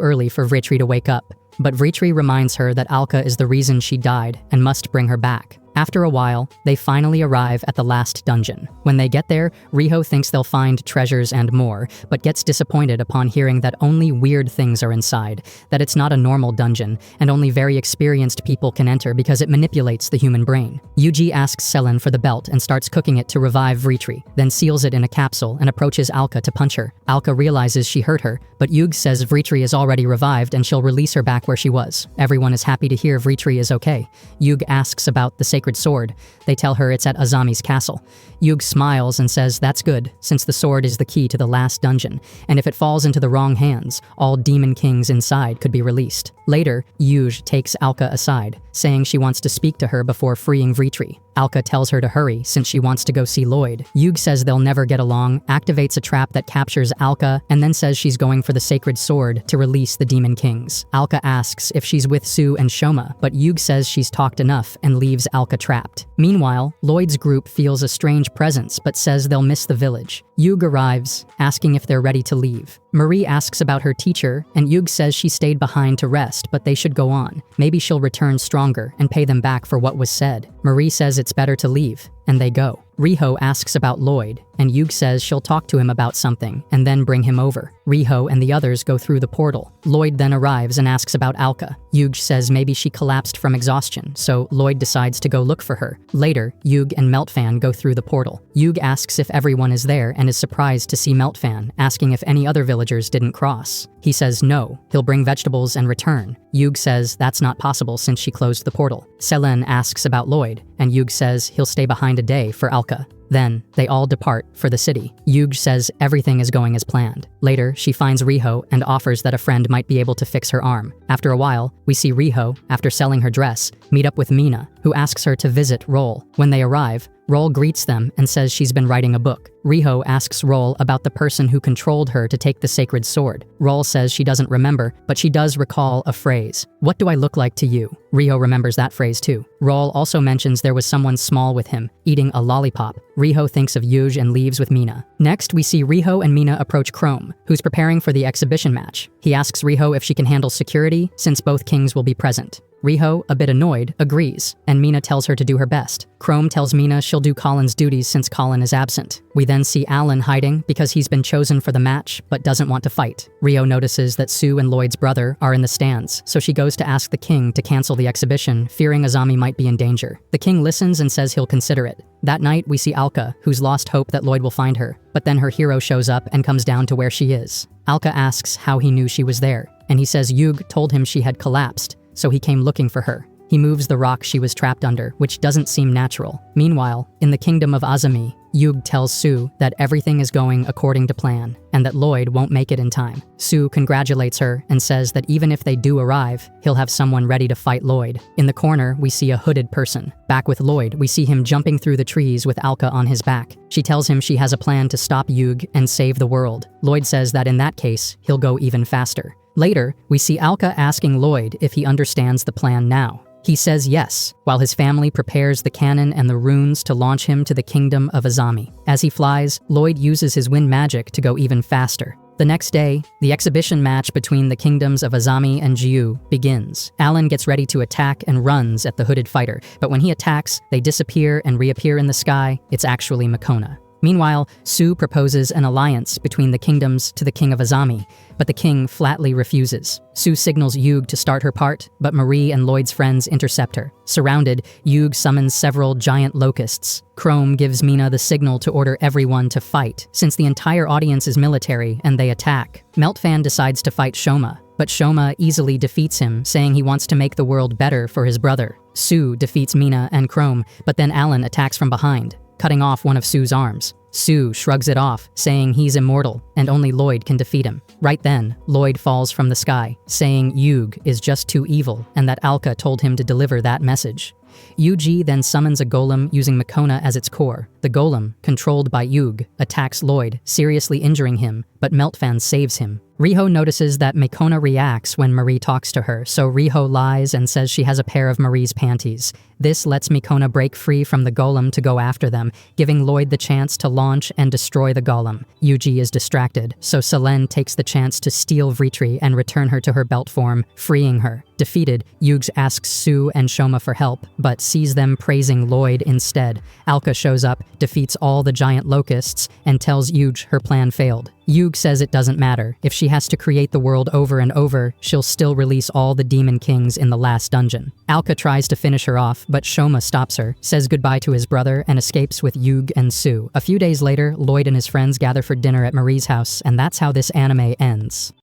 early for Vritri to wake up, but Vritri reminds her that Alka is the reason she died and must bring her back. After a while, they finally arrive at the last dungeon. When they get there, Riho thinks they'll find treasures and more, but gets disappointed upon hearing that only weird things are inside, that it's not a normal dungeon, and only very experienced people can enter because it manipulates the human brain. Yuji asks Selene for the belt and starts cooking it to revive Vritri, then seals it in a capsule and approaches Alka to punch her. Alka realizes she hurt her, but Yug says Vritri is already revived and she'll release her back where she was. Everyone is happy to hear Vritri is okay. Yug asks about the sacred sword. They tell her it's at Azami's castle. Yug smiles and says that's good, since the sword is the key to the last dungeon, and if it falls into the wrong hands, all demon kings inside could be released. Later, Yuj takes Alka aside, saying she wants to speak to her before freeing Vritri. Alka tells her to hurry since she wants to go see Lloyd. Yug says they'll never get along, activates a trap that captures Alka, and then says she's going for the sacred sword to release the demon kings. Alka asks if she's with Sue and Shoma, but Yug says she's talked enough and leaves Alka trapped. Meanwhile, Lloyd's group feels a strange presence but says they'll miss the village. Yug arrives, asking if they're ready to leave. Marie asks about her teacher, and Yug says she stayed behind to rest, but they should go on. Maybe she'll return stronger and pay them back for what was said. Marie says it's better to leave, and they go. Riho asks about Lloyd, and Yug says she'll talk to him about something, and then bring him over. Riho and the others go through the portal. Lloyd then arrives and asks about Alka. Yug says maybe she collapsed from exhaustion, so Lloyd decides to go look for her. Later, Yug and Meltfan go through the portal. Yug asks if everyone is there and is surprised to see Meltfan, asking if any other villagers didn't cross. He says no, he'll bring vegetables and return. Yug says that's not possible since she closed the portal. Selen asks about Lloyd, and Yug says he'll stay behind a day for Alka. Then, they all depart for the city. Yug says everything is going as planned. Later, she finds Riho and offers that a friend might be able to fix her arm. After a while, we see Riho, after selling her dress, meet up with Mina, who asks her to visit Roll. When they arrive, Roll greets them and says she's been writing a book. Riho asks Roll about the person who controlled her to take the sacred sword. Roll says she doesn't remember, but she does recall a phrase. "What do I look like to you?" Riho remembers that phrase too. Roll also mentions there was someone small with him, eating a lollipop. Riho thinks of Yuj and leaves with Mina. Next, we see Riho and Mina approach Chrome, who's preparing for the exhibition match. He asks Riho if she can handle security, since both kings will be present. Riho, a bit annoyed, agrees, and Mina tells her to do her best. Chrome tells Mina she'll do Colin's duties since Colin is absent. We then see Alan hiding because he's been chosen for the match, but doesn't want to fight. Riho notices that Sue and Lloyd's brother are in the stands, so she goes to ask the king to cancel the exhibition, fearing Azami might be in danger. The king listens and says he'll consider it. That night, we see Alka, who's lost hope that Lloyd will find her, but then her hero shows up and comes down to where she is. Alka asks how he knew she was there, and he says Yug told him she had collapsed, so he came looking for her. He moves the rock she was trapped under, which doesn't seem natural. Meanwhile, in the kingdom of Azami, Yug tells Sue that everything is going according to plan, and that Lloyd won't make it in time. Sue congratulates her and says that even if they do arrive, he'll have someone ready to fight Lloyd. In the corner, we see a hooded person. Back with Lloyd, we see him jumping through the trees with Alka on his back. She tells him she has a plan to stop Yug and save the world. Lloyd says that in that case, he'll go even faster. Later, we see Alka asking Lloyd if he understands the plan now. He says yes, while his family prepares the cannon and the runes to launch him to the kingdom of Azami. As he flies, Lloyd uses his wind magic to go even faster. The next day, the exhibition match between the kingdoms of Azami and Jiu begins. Alan gets ready to attack and runs at the hooded fighter, but when he attacks, they disappear and reappear in the sky. It's actually Makona. Meanwhile, Sue proposes an alliance between the kingdoms to the king of Azami, but the king flatly refuses. Sue signals Yug to start her part, but Marie and Lloyd's friends intercept her. Surrounded, Yug summons several giant locusts. Chrome gives Mina the signal to order everyone to fight, since the entire audience is military and they attack. Meltfan decides to fight Shoma, but Shoma easily defeats him, saying he wants to make the world better for his brother. Sue defeats Mina and Chrome, but then Alan attacks from behind, cutting off one of Sue's arms. Sue shrugs it off, saying he's immortal, and only Lloyd can defeat him. Right then, Lloyd falls from the sky, saying Yug is just too evil, and that Alka told him to deliver that message. Yuji then summons a golem using Makona as its core. The golem, controlled by Yug, attacks Lloyd, seriously injuring him, but Meltfan saves him. Riho notices that Makona reacts when Marie talks to her, so Riho lies and says she has a pair of Marie's panties. This lets Makona break free from the golem to go after them, giving Lloyd the chance to launch and destroy the golem. Yuji is distracted, so Selen takes the chance to steal Vritri and return her to her belt form, freeing her. Defeated, Yugs asks Sue and Shoma for help, but sees them praising Lloyd instead. Alka shows up, defeats all the giant locusts, and tells Yuge her plan failed. Yug says it doesn't matter. If she has to create the world over and over, she'll still release all the demon kings in the last dungeon. Alka tries to finish her off, but Shoma stops her, says goodbye to his brother, and escapes with Yug and Sue. A few days later, Lloyd and his friends gather for dinner at Marie's house, and that's how this anime ends.